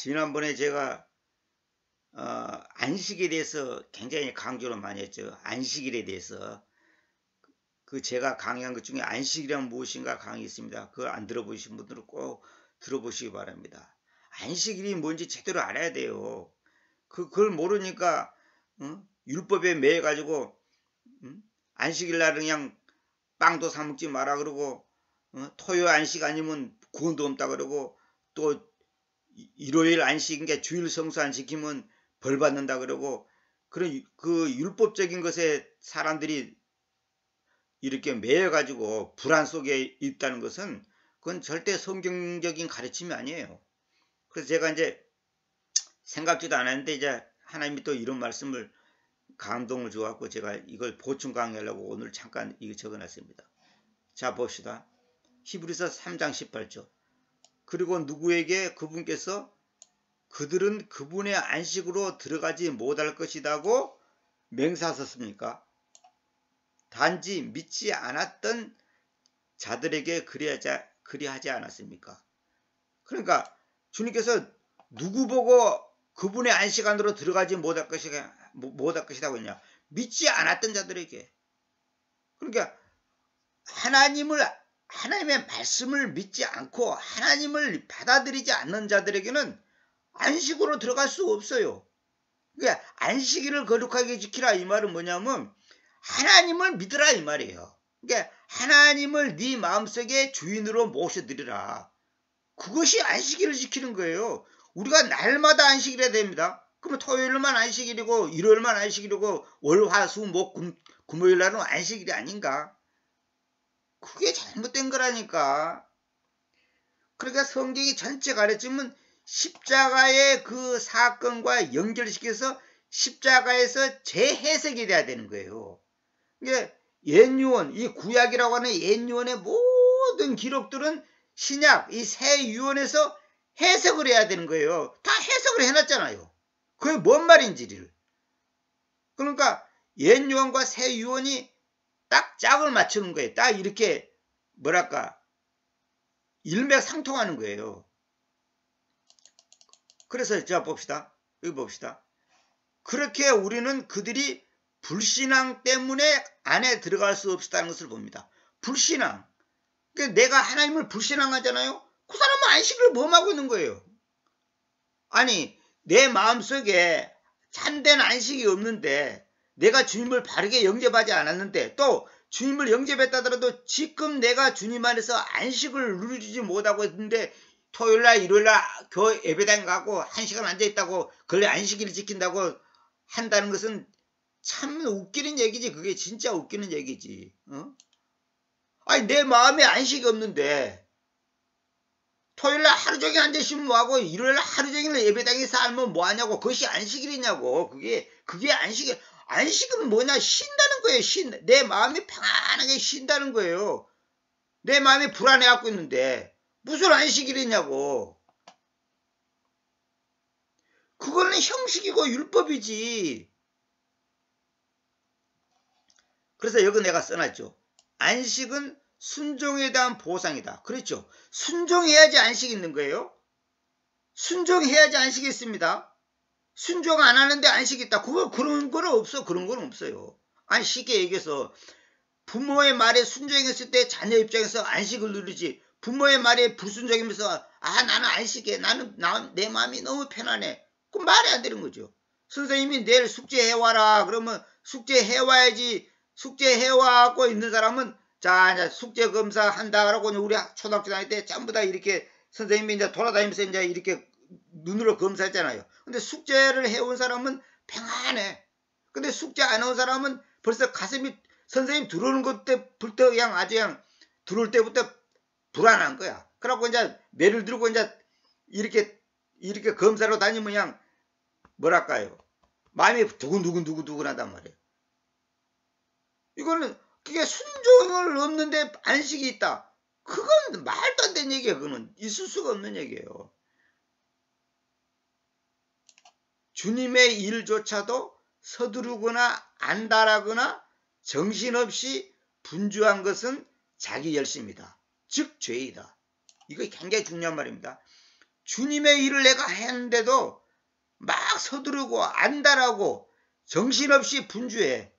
지난번에 제가 안식일에 대해서 굉장히 강조를 많이 했죠. 안식일에 대해서. 그 제가 강의한 것 중에 안식이란 무엇인가 강의 있습니다. 그거 안 들어보신 분들은 꼭 들어보시기 바랍니다. 안식일이 뭔지 제대로 알아야 돼요. 그걸 모르니까 율법에 매여 가지고 안식일 날은 그냥 빵도 사 먹지 마라 그러고 토요 안식 아니면 구원도 없다 그러고 또 일요일 안식인 게 주일 성수 안 지키면 벌 받는다 그러고 그런 그 율법적인 것에 사람들이 이렇게 매여 가지고 불안 속에 있다는 것은 그건 절대 성경적인 가르침이 아니에요. 그래서 제가 이제 생각지도 않았는데 이제 하나님이 또 이런 말씀을 감동을 주어갖고 제가 이걸 보충 강의하려고 오늘 잠깐 이거 적어놨습니다. 자 봅시다. 히브리서 3장 18절. 그리고 누구에게 그분께서 그들은 그분의 안식으로 들어가지 못할 것이라고 맹세하셨습니까? 단지 믿지 않았던 자들에게 그리하지 않았습니까? 그러니까 주님께서 누구 보고 그분의 안식 안으로 들어가지 못할 것이라고 했냐? 믿지 않았던 자들에게. 그러니까 하나님의 말씀을 믿지 않고 하나님을 받아들이지 않는 자들에게는 안식으로 들어갈 수 없어요. 그러니까 안식일을 거룩하게 지키라 이 말은 뭐냐면 하나님을 믿으라 이 말이에요. 그러니까 하나님을 네 마음속에 주인으로 모셔드리라. 그것이 안식일을 지키는 거예요. 우리가 날마다 안식일해야 됩니다. 그러면 토요일만 안식일이고 일요일만 안식일이고 월, 화, 수, 목, 금요일 날은 안식일이 아닌가? 그게 잘못된 거라니까. 그러니까 성경이 전체 가르침은 십자가의 그 사건과 연결시켜서 십자가에서 재해석이 돼야 되는 거예요. 이게 옛유언, 이 구약이라고 하는 옛유언의 모든 기록들은 신약, 이 새 유언에서 해석을 해야 되는 거예요. 다 해석을 해놨잖아요. 그게 뭔 말인지를. 그러니까 옛유언과 새 유언이 딱 짝을 맞추는 거예요. 딱 이렇게 뭐랄까 일맥상통하는 거예요. 그래서 자 봅시다. 여기 봅시다. 그렇게 우리는 그들이 불신앙 때문에 안에 들어갈 수 없었다는 것을 봅니다. 불신앙. 그러니까 내가 하나님을 불신앙하잖아요. 그 사람은 안식을 범하고 있는 거예요. 아니 내 마음속에 참된 안식이 없는데 내가 주님을 바르게 영접하지 않았는데 또 주님을 영접했다 하더라도 지금 내가 주님 안에서 안식을 누리지 못하고 있는데 토요일날 일요일날 교회 예배당 가고 1시간 앉아있다고 그걸 안식일을 지킨다고 한다는 것은 참 웃기는 얘기지. 그게 진짜 웃기는 얘기지. 아니 내 마음에 안식이 없는데 토요일날 하루 종일 앉아있으면 뭐하고 일요일날 하루 종일 예배당에 살면 뭐하냐고. 그것이 안식일이냐고. 그게 안식은 뭐냐. 쉰다는 거예요. 내 마음이 평안하게 쉰다는 거예요. 내 마음이 불안해갖고 있는데 무슨 안식일이냐고. 그거는 형식이고 율법이지. 그래서 여기 내가 써놨죠. 안식은 순종에 대한 보상이다. 그렇죠. 순종해야지 안식이 있는 거예요. 순종해야지 안식이 있습니다. 순종 안 하는데 안식이 있다. 그런 거는 없어. 그런 거는 없어요. 아니 쉽게 얘기해서 부모의 말에 순종했을 때 자녀 입장에서 안식을 누리지. 부모의 말에 불순종이면서 나는 안식해. 내 마음이 너무 편안해. 그건 말이 안 되는 거죠. 선생님이 내일 숙제해와라. 그러면 숙제해와야지. 숙제해와고 있는 사람은 자 이제 숙제 검사 한다라고 우리 초등학교 다닐 때 전부 다 이렇게 선생님이 이제 돌아다니면서 이제 이렇게 눈으로 검사했잖아요. 근데 숙제를 해온 사람은 평안해. 근데 숙제 안 해온 사람은 벌써 가슴이 선생님 들어오는 것부터 그냥 아주 그냥 들어올 때부터 불안한 거야. 그래갖고 이제 매를 들고 이제 이렇게 검사로 다니면 그냥 뭐랄까요. 마음이 두근두근하단 말이에요. 이거는 그게 순종을 없는데 안식이 있다. 그건 말도 안 되는 얘기예요. 그거는 있을 수가 없는 얘기예요. 주님의 일조차도 서두르거나 안달하거나 정신없이 분주한 것은 자기 열심이다. 즉 죄이다. 이거 굉장히 중요한 말입니다. 주님의 일을 내가 했는데도 막 서두르고 안달하고 정신없이 분주해.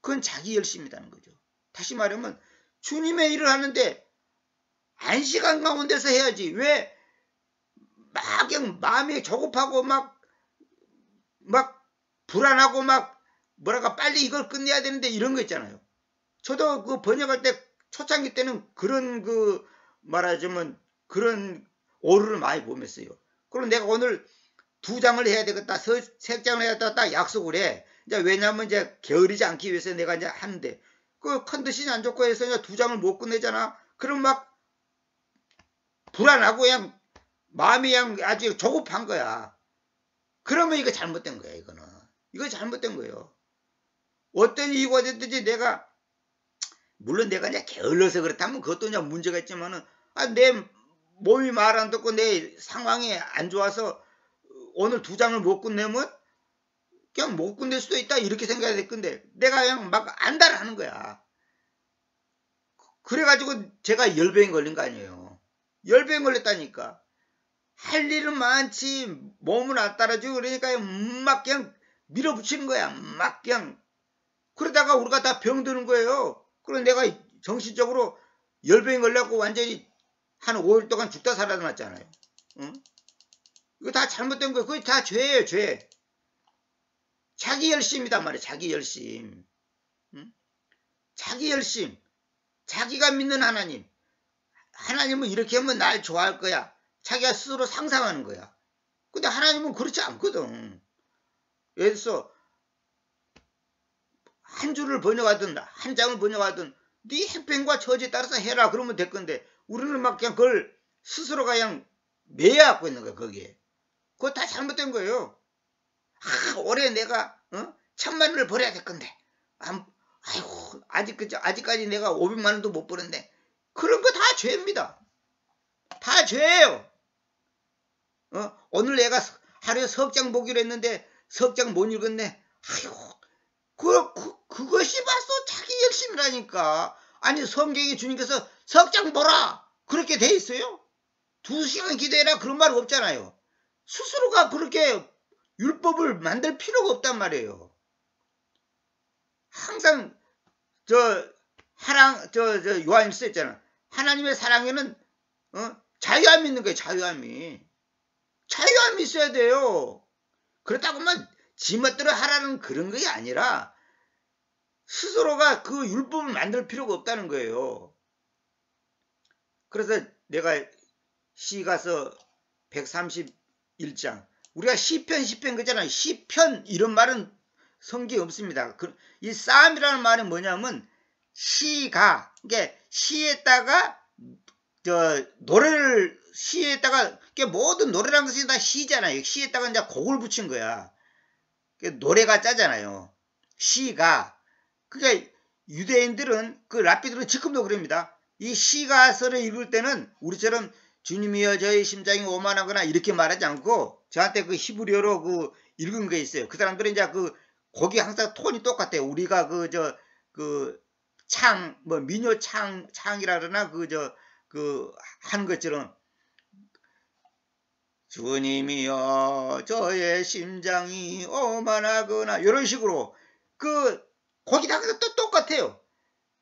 그건 자기 열심이라는 거죠. 다시 말하면 주님의 일을 하는데 안식한 가운데서 해야지. 왜 막 그냥 마음이 조급하고 막 불안하고 막 뭐랄까 빨리 이걸 끝내야 되는데 이런 거 있잖아요. 저도 그 번역할 때 초창기 때는 그런 그 말하자면 그런 오류를 많이 보냈어요. 그럼 내가 오늘 2장을 해야 되겠다, 3장을 해야 되겠다 딱 약속을 해. 이제 왜냐면 이제 게으르지 않기 위해서 내가 이제 하는데 그 컨디션이 안 좋고 해서 이제 2장을 못 끝내잖아. 그럼 막 불안하고 그냥 마음이 그냥 아주 조급한 거야. 그러면 이거 잘못된 거야, 이거는. 이거 잘못된 거예요. 어떤 이유가 됐든지 내가, 물론 내가 이제 게을러서 그렇다면 그것도 그냥 문제가 있지만은, 내 몸이 말 안 듣고 내 상황이 안 좋아서 오늘 2장을 못 끝내면 그냥 못 끝낼 수도 있다, 이렇게 생각해야 될 건데, 내가 그냥 막 안달하는 거야. 그래가지고 제가 열병이 걸린 거 아니에요. 열병이 걸렸다니까. 할 일은 많지 몸은 안 따라주고 그러니까 막 그냥 밀어붙이는 거야. 막 그냥 그러다가 우리가 다 병드는 거예요. 그래서 내가 정신적으로 열병이 걸려갖고 완전히 한 5일 동안 죽다 살아났잖아요. 응? 이거 다 잘못된 거예요. 그게 다 죄예요, 죄. 자기 열심이단 말이에요. 자기 열심. 응? 자기 열심. 자기가 믿는 하나님. 하나님은 이렇게 하면 날 좋아할 거야. 자기가 스스로 상상하는 거야. 근데 하나님은 그렇지 않거든. 예를 들어서 한 줄을 번역하든 한 장을 번역하든 네 형편과 처지에 따라서 해라 그러면 될 건데 우리는 막 그냥 그걸 스스로가 그냥 매여갖고 있는 거야. 거기에. 그거 다 잘못된 거예요. 올해 내가 1,000만 원을 벌어야 될 건데 아이고 아직까지 내가 500만 원도 못 버는데 그런 거 다 죄입니다. 다 죄예요. 오늘 내가 하루에 석장 보기로 했는데 석장 못 읽었네. 아이고 그것이 바로 자기 열심이라니까. 아니 성경에 주님께서 석장 보라 그렇게 돼 있어요? 2시간 기도해라 그런 말 없잖아요. 스스로가 그렇게 율법을 만들 필요가 없단 말이에요. 항상 요한일서 있잖아. 하나님의 사랑에는 자유함이 있는 거예요. 자유함이 있어야 돼요. 그렇다고만 지멋대로 하라는 그런 게 아니라 스스로가 그 율법을 만들 필요가 없다는 거예요. 그래서 내가 시가서 131장 우리가 시편 그잖아요. 시편 이런 말은 성경에 없습니다. 이 싸움이라는 말은 뭐냐면 시가 그러니까 시에다가 노래를 시에다가 모든 노래라는 것이 다 시잖아요. 시에다가 이제 곡을 붙인 거야. 노래가 짜잖아요. 시가 그러니까 유대인들은 그 랍비들은 지금도 그럽니다. 이 시가서를 읽을 때는 우리처럼 주님이여 저의 심장이 오만하거나 이렇게 말하지 않고 저한테 그 히브리어로 그 읽은 게 있어요. 그 사람들은 이제 그 곡이 항상 톤이 똑같아요. 우리가 민요 창이라 그러나 하는 것처럼 주님이여 저의 심장이 오만하거나 이런 식으로 그 곡이 다 또 똑같아요.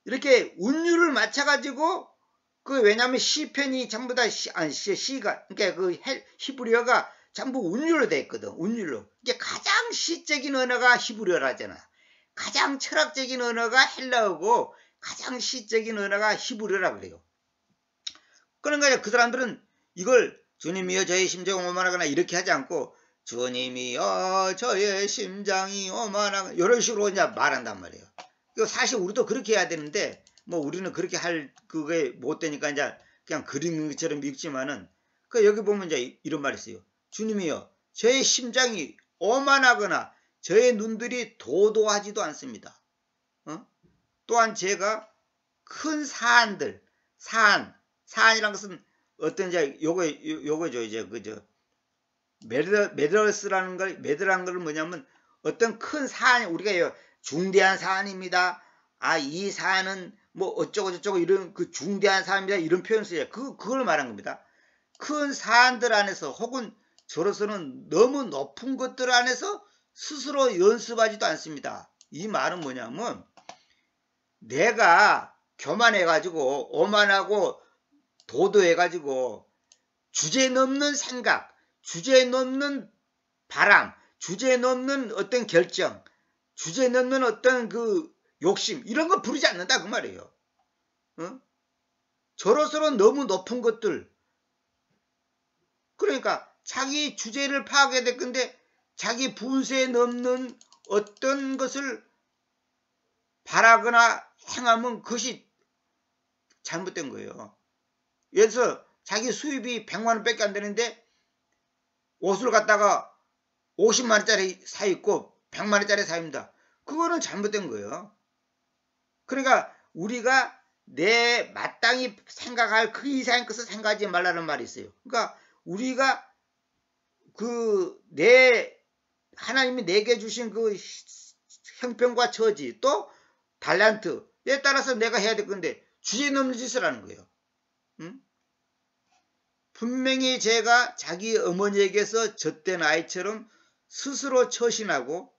이렇게 운율을 맞춰가지고 왜냐하면 시편이 전부 다 시가 그러니까 그 히브리어가 전부 운율로 되어 있거든. 운율로. 이게 가장 시적인 언어가 히브리어라잖아. 가장 철학적인 언어가 헬라어고 가장 시적인 언어가 히브리어라 그래요. 그러니까 그 사람들은 이걸 주님이여 저의 심장이 오만하거나 이렇게 하지 않고 주님이여 저의 심장이 오만하거나 이런 식으로 이제 말한단 말이에요. 사실 우리도 그렇게 해야 되는데 뭐 우리는 그렇게 할 그게 못 되니까 이제 그냥 그리는 것처럼 읽지만은 여기 보면 이제 이런 말이 있어요. 주님이여 저의 심장이 오만하거나 저의 눈들이 도도하지도 않습니다. 또한 제가 큰 사안이란 것은 어떤 이제 요거죠. 이제 메드라는 걸 뭐냐면 어떤 큰 사안 우리가 중대한 사안입니다. 이 사안은 뭐 어쩌고 저쩌고 이런 그 중대한 사안입니다. 이런 표현 써요. 그걸 말한 겁니다. 큰 사안들 안에서 혹은 저로서는 너무 높은 것들 안에서 스스로 연습하지도 않습니다. 이 말은 뭐냐면 내가 교만해가지고 오만하고 도도해가지고 주제 넘는 생각, 주제 넘는 바람, 주제 넘는 어떤 결정, 주제 넘는 어떤 그 욕심 이런 거 부리지 않는다 그 말이에요. 어? 저로서는 너무 높은 것들, 그러니까 자기 주제를 파악해야 될 건데 자기 분수에 넘는 어떤 것을 바라거나 행하면 그것이 잘못된 거예요. 예를 들어서 자기 수입이 100만 원밖에 안 되는데 옷을 갖다가 50만 원짜리 사 입고 100만 원짜리 사 입니다. 그거는 잘못된 거예요. 그러니까 우리가 내 마땅히 생각할 그 이상의 것을 생각하지 말라는 말이 있어요. 그러니까 우리가 하나님이 내게 주신 그 형편과 처지 또 달란트에 따라서 내가 해야 될 건데 주제 넘는 짓을 하는 거예요. 응? 분명히 제가 자기 어머니에게서 젖된 아이처럼 스스로 처신하고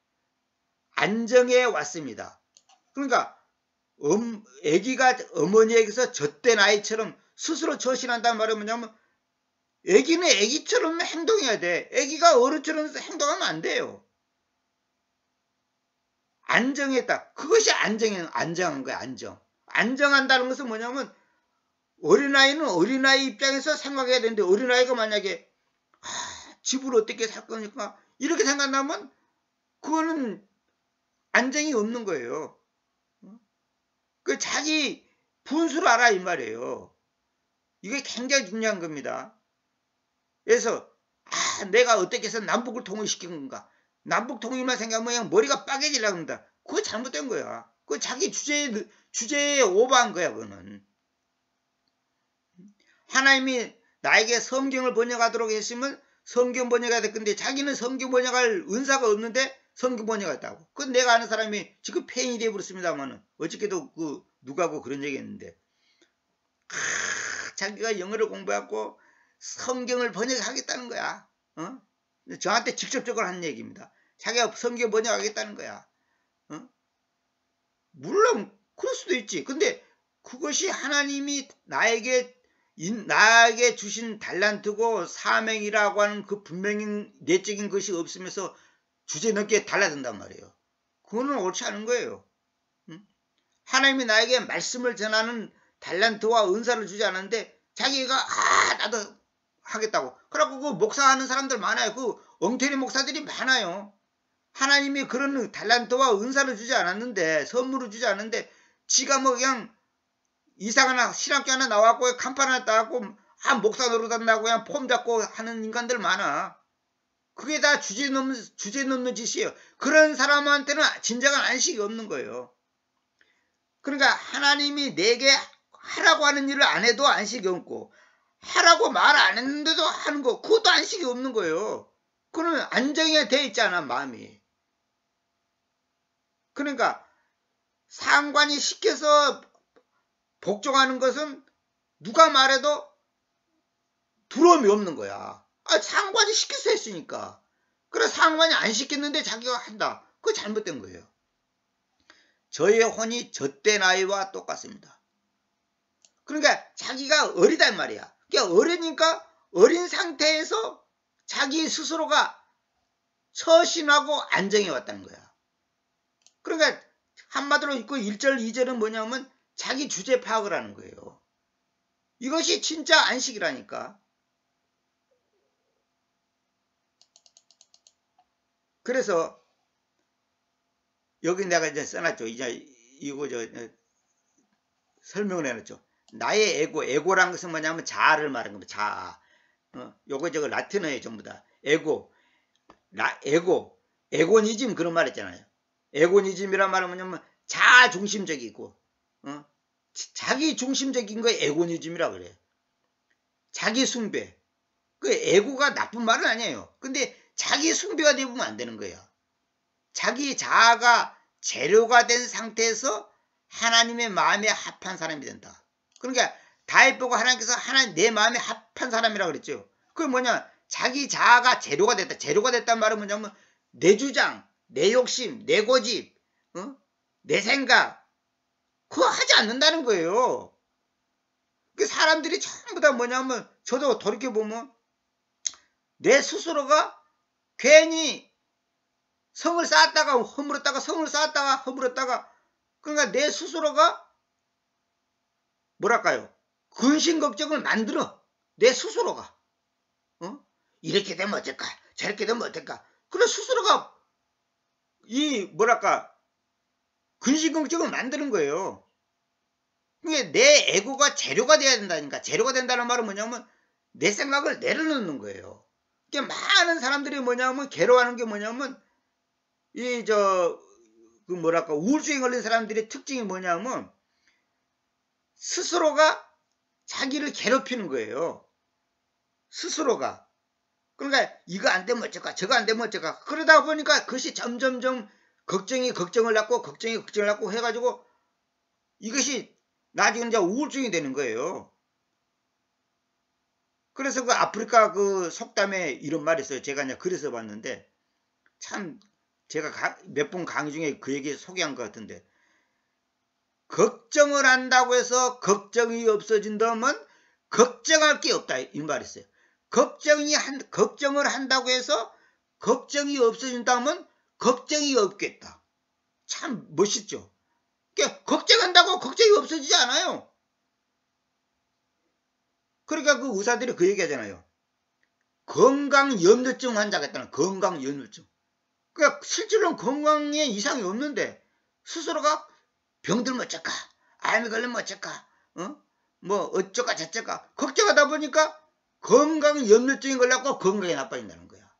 안정해 왔습니다. 그러니까 아기가 어머니에게서 젖된 아이처럼 스스로 처신한다는 말은 뭐냐면 아기는 아기처럼 행동해야 돼. 아기가 어른처럼 행동하면 안 돼요. 안정했다. 그것이 안정한 거야. 안정한다는 것은 뭐냐면 어린아이는 어린아이 입장에서 생각해야 되는데 어린아이가 만약에 집을 어떻게 살 거니까 이렇게 생각하면 그거는 안정이 없는 거예요. 그 자기 분수를 알아 이 말이에요. 이게 굉장히 중요한 겁니다. 그래서 내가 어떻게 해서 남북을 통일시킨 건가. 남북 통일만 생각하면 그냥 머리가 빠개지려고 한다. 그거 잘못된 거야. 그거 자기 주제에 오버한 거야. 그거는. 하나님이 나에게 성경을 번역하도록 했으면 성경 번역해야 될 건데 자기는 성경 번역할 은사가 없는데 성경 번역했다고. 그건 내가 아는 사람이 지금 폐인이 되어버렸습니다만은 어저께도 누가고 그런 얘기 했는데 자기가 영어를 공부하고 성경을 번역하겠다는 거야. 저한테 직접적으로 한 얘기입니다. 자기가 성경 번역하겠다는 거야. 물론 그럴 수도 있지. 근데 그것이 하나님이 나에게 주신 달란트고 사명이라고 하는 그 분명히 내적인 것이 없으면서 주제 넘게 달라든단 말이에요. 그거는 옳지 않은 거예요. 하나님이 나에게 말씀을 전하는 달란트와 은사를 주지 않았는데 자기가 나도 하겠다고. 그래갖고 그 목사하는 사람들 많아요. 그 엉터리 목사들이 많아요. 하나님이 그런 달란트와 은사를 주지 않았는데 선물을 주지 않았는데 지가 뭐 그냥 이상하나 신학교 하나 나와갖고 간판 하나 따갖고 목사 노릇한다고 그냥 폼 잡고 하는 인간들 많아. 그게 다 주제 넘는 짓이에요. 그런 사람한테는 진정한 안식이 없는 거예요. 그러니까 하나님이 내게 하라고 하는 일을 안 해도 안식이 없고 하라고 말 안 했는데도 하는 거 그것도 안식이 없는 거예요. 그러면 안정이 돼 있잖아 마음이. 그러니까 상관이 시켜서 복종하는 것은 누가 말해도 두려움이 없는 거야. 상관이 시켜서 했으니까. 그래 상관이 안 시켰는데 자기가 한다. 그거 잘못된 거예요. 저의 혼이 젖된 아이와 똑같습니다. 그러니까 자기가 어리단 말이야. 그러니까 어리니까 어린 상태에서 자기 스스로가 처신하고 안정해 왔다는 거야. 그러니까 한마디로 그 1절 2절은 뭐냐면 자기 주제 파악을 하는 거예요. 이것이 진짜 안식이라니까. 그래서 여기 내가 이제 써놨죠. 이제 이거 설명을 해놨죠. 나의 에고란 것은 뭐냐면 자아를 말하는 겁니다. 자아. 요거 저거 라틴어에 전부 다. 에고니즘 그런 말 했잖아요. 에고니즘이란 말은 뭐냐면 자아 중심적이고, 자기 중심적인 거 에고니즘이라고 그래요. 자기 숭배. 그 에고가 나쁜 말은 아니에요. 근데 자기 숭배가 되면 안 되는 거예요. 자기 자아가 재료가 된 상태에서 하나님의 마음에 합한 사람이 된다. 그러니까 다 예쁘고 하나님께서 하나님 내 마음에 합한 사람이라고 그랬죠. 그게 뭐냐? 자기 자아가 재료가 됐다. 재료가 됐단 말은 뭐냐면 내 주장, 내 욕심, 내 고집, 내 생각 그거 하지 않는다는 거예요. 그 사람들이 전부 다 뭐냐면 저도 돌이켜보면 내 스스로가 괜히 성을 쌓았다가 허물었다가 성을 쌓았다가 허물었다가 그러니까 내 스스로가 뭐랄까요? 근심 걱정을 만들어. 내 스스로가. 이렇게 되면 어떨까? 저렇게 되면 어떨까? 그래 스스로가 이 뭐랄까 근심 걱정을 만드는 거예요. 그게 내 에고가 재료가 돼야 된다니까. 재료가 된다는 말은 뭐냐면 내 생각을 내려놓는 거예요. 그러니까 많은 사람들이 뭐냐면 괴로워하는 게 뭐냐면 그 뭐랄까 우울증에 걸린 사람들의 특징이 뭐냐면 스스로가 자기를 괴롭히는 거예요. 스스로가. 그러니까 이거 안 되면 어쩔까 저거 안 되면 어쩔까 그러다 보니까 그것이 점점점 걱정이 걱정을 낳고 걱정이 걱정을 낳고 해가지고 이것이 나중에 이제 우울증이 되는 거예요. 그래서 그 아프리카 그 속담에 이런 말이 있어요. 제가 이제 글에서 봤는데 참 제가 몇 번 강의 중에 그 얘기 소개한 것 같은데 걱정을 한다고 해서 걱정이 없어진다면 걱정할 게 없다 이 말이 있어요. 걱정을 한다고 해서 걱정이 없어진다면 걱정이 없겠다. 참 멋있죠. 그러니까 걱정한다고 걱정이 없어지지 않아요. 그러니까 그 의사들이 그 얘기 하잖아요. 건강염려증 환자가 있다는 건강염려증. 그러니까 실제로는 건강에 이상이 없는데 스스로가 병들면 어쩔까? 암이 걸리면 어쩔까? 뭐 어쩌까 저쩌까 걱정하다 보니까 건강염려증이 걸려갖고 건강이 나빠진다는 거야.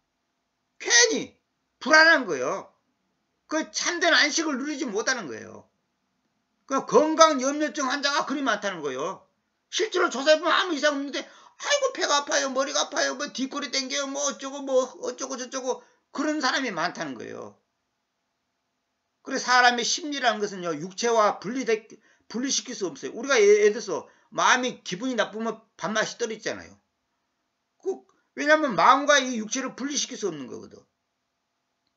괜히 불안한 거예요. 그 참된 안식을 누리지 못하는 거예요. 그 건강염려증 환자가 그리 많다는 거예요. 실제로 조사해보면 아무 이상 없는데 아이고 배가 아파요 머리가 아파요 뭐 뒷골이 땡겨요 뭐 어쩌고 저쩌고 그런 사람이 많다는 거예요. 그래 사람의 심리라는 것은요 육체와 분리시킬 수 없어요. 우리가 예를 들어서 마음이 기분이 나쁘면 밥맛이 떨어지잖아요. 왜냐하면 마음과 이 육체를 분리시킬 수 없는 거거든.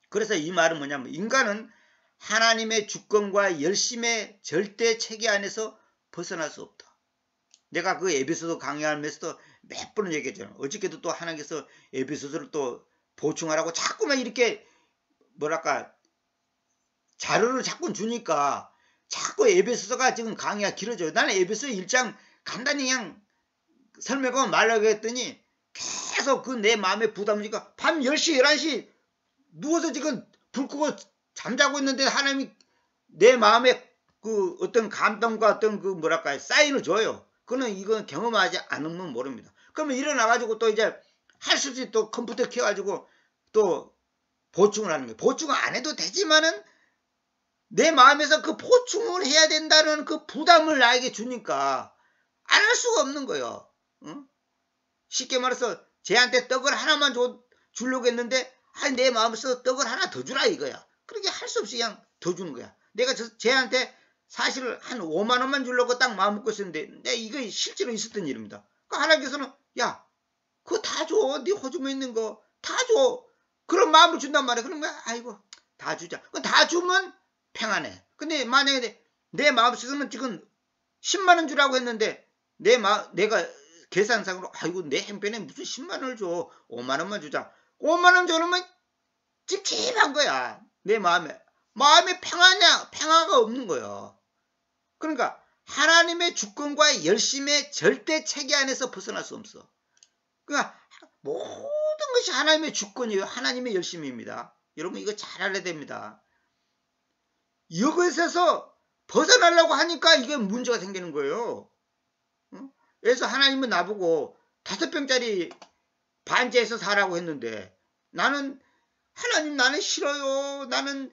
그래서 이 말은 뭐냐면 인간은 하나님의 주권과 열심의 절대 체계 안에서 벗어날 수 없다. 내가 그 에베소서 강의하면서도 몇 번을 얘기했잖아요. 어저께도 또 하나님께서 에베소서를 또 보충하라고 자꾸만 이렇게 뭐랄까 자료를 자꾸 주니까 자꾸 에베소서가 지금 강의가 길어져요. 나는 에베소 1장 간단히 그냥 설명하고 말라고 했더니 계속 그 내 마음에 부담이니까 밤 10시 11시 누워서 지금 불 끄고 잠자고 있는데 하나님이 내 마음에 그 어떤 감동과 어떤 그 뭐랄까 사인을 줘요. 이건 경험하지 않으면 모릅니다. 그러면 일어나가지고 또 이제 할 수 없이 또 컴퓨터 켜가지고 또 보충을 하는 거예요. 보충을 안 해도 되지만은 내 마음에서 그 보충을 해야 된다는 그 부담을 나에게 주니까 안 할 수가 없는 거예요. 쉽게 말해서 쟤한테 떡을 하나만 주려고 했는데 내 마음에서 떡을 하나 더 주라 이거야. 그렇게 할 수 없이 그냥 더 주는 거야. 내가 쟤한테 사실 한 5만 원만 주려고 딱 마음 먹고 있었는데 이거 실제로 있었던 일입니다. 그러니까 하나님께서는 야 그거 다 줘. 네 호주머니 있는 거 다 줘. 그런 마음을 준단 말이야. 그러면 아이고 다 주자. 다 주면 평안해. 근데 만약에 내 마음속에서는 지금 10만 원 주라고 했는데 내가 계산상으로 아이고 내 형편에 무슨 10만 원을 줘. 5만 원만 주자. 5만 원 줘놓으면 찝찝한 거야. 내 마음에 평화가 없는 거예요. 그러니까 하나님의 주권과 열심의 절대 체계 안에서 벗어날 수 없어. 그러니까 모든 것이 하나님의 주권이에요. 하나님의 열심입니다. 여러분 이거 잘 알아야 됩니다. 이것에서 벗어나려고 하니까 이게 문제가 생기는 거예요. 그래서 하나님은 나보고 5병짜리 반지에서 사라고 했는데 하나님 나는 싫어요. 나는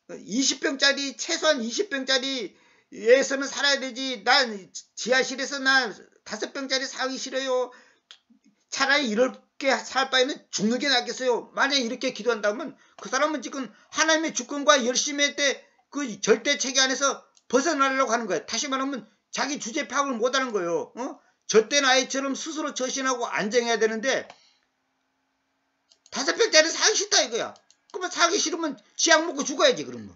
20병짜리 최소한 20병짜리에서는 살아야 되지. 난 지하실에서 난 5병짜리 사기 싫어요. 차라리 이렇게 살 바에는 죽는 게 낫겠어요. 만약에 이렇게 기도한다면 그 사람은 지금 하나님의 주권과 열심의 때 그 절대 체계 안에서 벗어나려고 하는 거예요. 다시 말하면 자기 주제 파악을 못하는 거예요. 젖된 아이처럼 스스로 처신하고 안정해야 되는데 5병짜리 사기 싫다 이거야. 그러면 사기 싫으면 지약 먹고 죽어야지 그러면.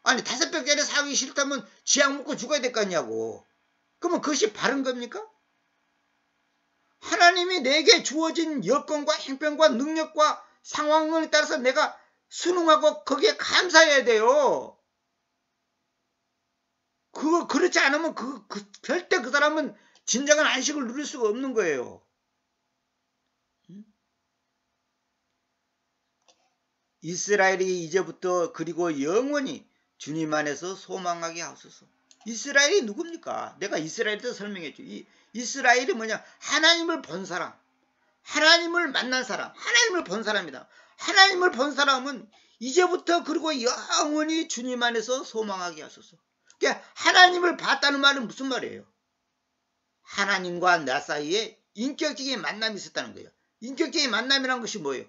아니 5병짜리 사기 싫다면 지약 먹고 죽어야 될 거 아니냐고. 그러면 그것이 바른 겁니까? 하나님이 내게 주어진 여건과 형편과 능력과 상황에 따라서 내가 순응하고 거기에 감사해야 돼요. 그렇지 않으면 절대 그 사람은 진정한 안식을 누릴 수가 없는 거예요. 이스라엘이 이제부터 그리고 영원히 주님 안에서 소망하게 하소서. 이스라엘이 누굽니까? 내가 이스라엘에서 설명했죠. 이스라엘이 뭐냐? 하나님을 본 사람, 하나님을 만난 사람, 하나님을 본 사람이다. 하나님을 본 사람은 이제부터 그리고 영원히 주님 안에서 소망하게 하소서. 그러니까 하나님을 봤다는 말은 무슨 말이에요? 하나님과 나 사이에 인격적인 만남이 있었다는 거예요. 인격적인 만남이라는 것이 뭐예요?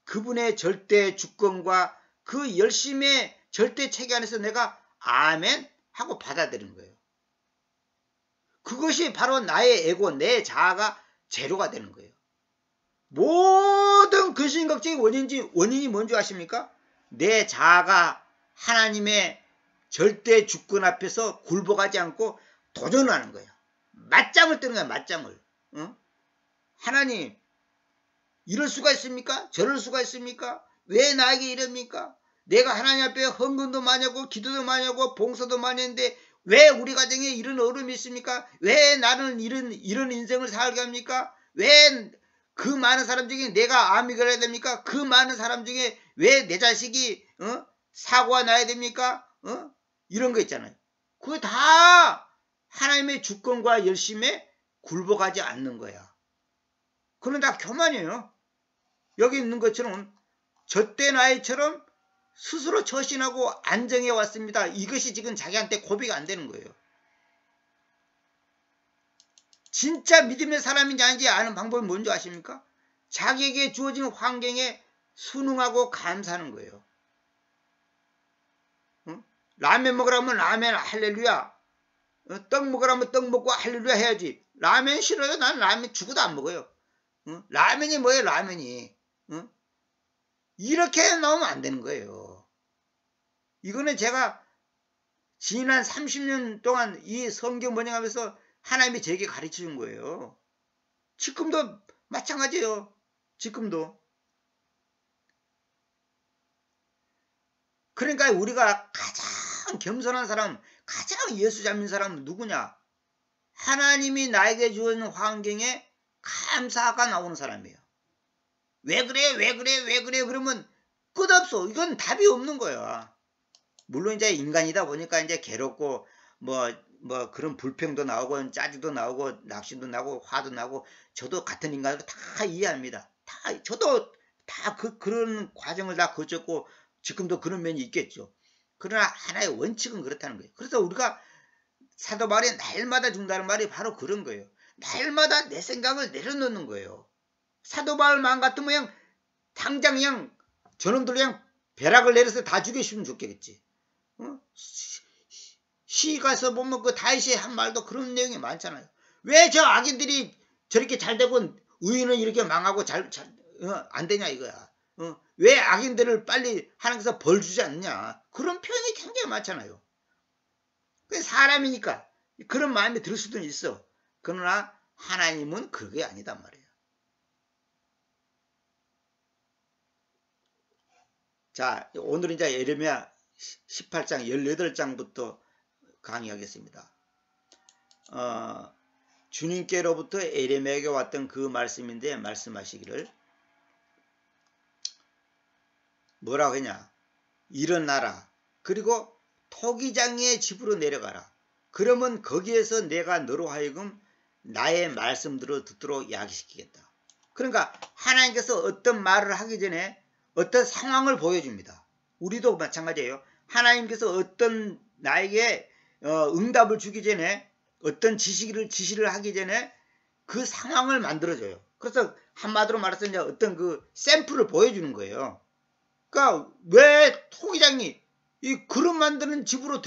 그분의 절대 주권과 그 열심의 절대 체계 안에서 내가 아멘 하고 받아들이는 거예요. 그것이 바로 나의 에고, 내 자아가 제로가 되는 거예요. 모든 근심걱정의 원인이 뭔지 아십니까? 내 자아가 하나님의 절대 주권 앞에서 굴복하지 않고 도전하는 거예요. 맞짱을 뜨는 거야, 맞짱을. 하나님, 이럴 수가 있습니까? 저럴 수가 있습니까? 왜 나에게 이럽니까? 내가 하나님 앞에 헌금도 많이 하고 기도도 많이 하고 봉사도 많이 했는데 왜 우리 가정에 이런 어려움이 있습니까? 왜 나는 이런 인생을 살게 합니까? 왜 그 많은 사람 중에 내가 암이 걸려야 됩니까? 그 많은 사람 중에 왜 내 자식이 사고가 나야 됩니까? 이런 거 있잖아요. 그거 다 하나님의 주권과 열심에 굴복하지 않는 거야. 그건 다 교만이에요. 여기 있는 것처럼 젖된 아이처럼 스스로 처신하고 안정해 왔습니다. 이것이 지금 자기한테 고비가 안 되는 거예요. 진짜 믿음의 사람인지 아닌지 아는 방법이 뭔지 아십니까? 자기에게 주어진 환경에 순응하고 감사하는 거예요. 라면 먹으라면 라면 할렐루야. 떡 먹으라면 떡 먹고 할렐루야 해야지. 라면 싫어요? 난 라면 죽어도 안 먹어요. 라면이 뭐예요? 라면이. 이렇게 나오면 안 되는 거예요. 이거는 제가 지난 30년 동안 이 성경 번역하면서 하나님이 제게 가르쳐 준 거예요. 지금도 마찬가지예요. 지금도. 그러니까 우리가 가장 겸손한 사람, 가장 예수 잡는 사람은 누구냐? 하나님이 나에게 주는 환경에 감사가 나오는 사람이에요. 왜 그래? 왜 그래? 왜 그래? 그러면 끝없어. 이건 답이 없는 거야. 물론 이제 인간이다 보니까 이제 괴롭고 뭐 그런 불평도 나오고 짜증도 나오고 낙심도 나고 화도 나고 저도 같은 인간을 다 이해합니다. 저도 다 그런 과정을 다 거쳤고 지금도 그런 면이 있겠죠. 그러나 하나의 원칙은 그렇다는 거예요. 그래서 우리가 사도 바울이 날마다 준다는 말이 바로 그런 거예요. 날마다 내 생각을 내려놓는 거예요. 사도 바울 마음 같으면 그냥 당장 그냥 저놈들 그냥 벼락을 내려서 다 죽여주면 좋겠지. 시 가서 보면 그 다윗이 한 말도 그런 내용이 많잖아요. 왜 저 악인들이 저렇게 잘 되고 의인은 이렇게 망하고 안 되냐 이거야. 왜 악인들을 빨리 하나님께서 벌 주지 않느냐. 그런 표현이 굉장히 많잖아요. 사람이니까 그런 마음이 들 수도 있어. 그러나 하나님은 그게 아니단 말이에요. 자, 오늘은 이제 예레미야 18장 18장부터 강의하겠습니다. 주님께로부터 예레미야에게 왔던 그 말씀인데 말씀하시기를 뭐라고 했냐? 일어나라. 그리고 토기장이의 집으로 내려가라. 그러면 거기에서 내가 너로 하여금 나의 말씀들을 듣도록 야기시키겠다. 그러니까 하나님께서 어떤 말을 하기 전에 어떤 상황을 보여줍니다. 우리도 마찬가지예요. 하나님께서 어떤 나에게 응답을 주기 전에 어떤 지시를 하기 전에 그 상황을 만들어줘요. 그래서 한마디로 말해서 이제 어떤 그 샘플을 보여주는 거예요. 그러니까 왜 토기장이 이 그릇 만드는 집으로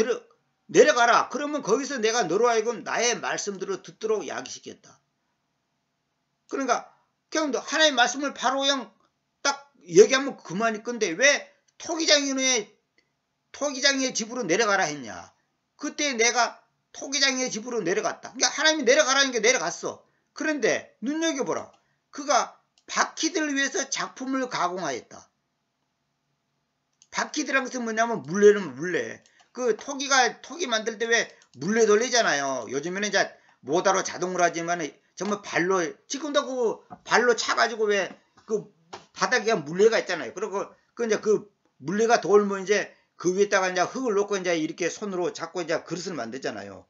내려가라. 그러면 거기서 내가 너로 하여금 나의 말씀들을 듣도록 야기시켰다. 그러니까 그냥 하나님의 말씀을 바로 그냥 딱 얘기하면 그만일 건데 왜 토기장이의 집으로 내려가라 했냐. 그때 내가 토기장이의 집으로 내려갔다. 그러니까 하나님이 내려가라니까 내려갔어. 그런데 눈여겨보라. 그가 바퀴들을 위해서 작품을 가공하였다. 바퀴들이란 것은 뭐냐면 물레는 물레. 그 토기 만들 때 왜 물레 돌리잖아요. 요즘에는 이제 모다로 자동으로 하지만 정말 발로, 지금도 그 발로 차가지고 왜 그 바닥에 물레가 있잖아요. 그리고 이제 그 물레가 돌면 이제 그 위에다가 이제 흙을 놓고 이제 이렇게 손으로 잡고 이제 그릇을 만들잖아요.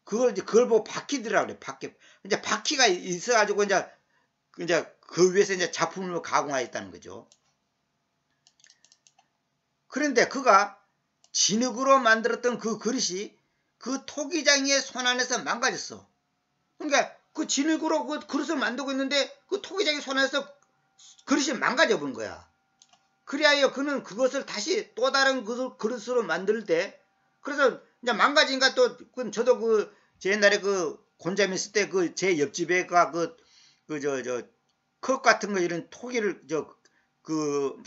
그걸 보고 바퀴들이라고 그래. 이제 바퀴가 있어가지고 이제 그 위에서 이제 작품을 가공하였다는 거죠. 그런데 그가 진흙으로 만들었던 그 그릇이 그 토기장이의 손 안에서 망가졌어. 그러니까 그 진흙으로 그 그릇을 만들고 있는데 그 토기장이 손 안에서 그릇이 망가져 버린 거야. 그리하여 그는 그것을 다시 또 다른 그릇으로 만들 때, 그래서 이제 망가지니까 또 저도 제 옛날에 그 곤잠 있을 때 그 제 옆집에가 컵 같은 거 이런 토기를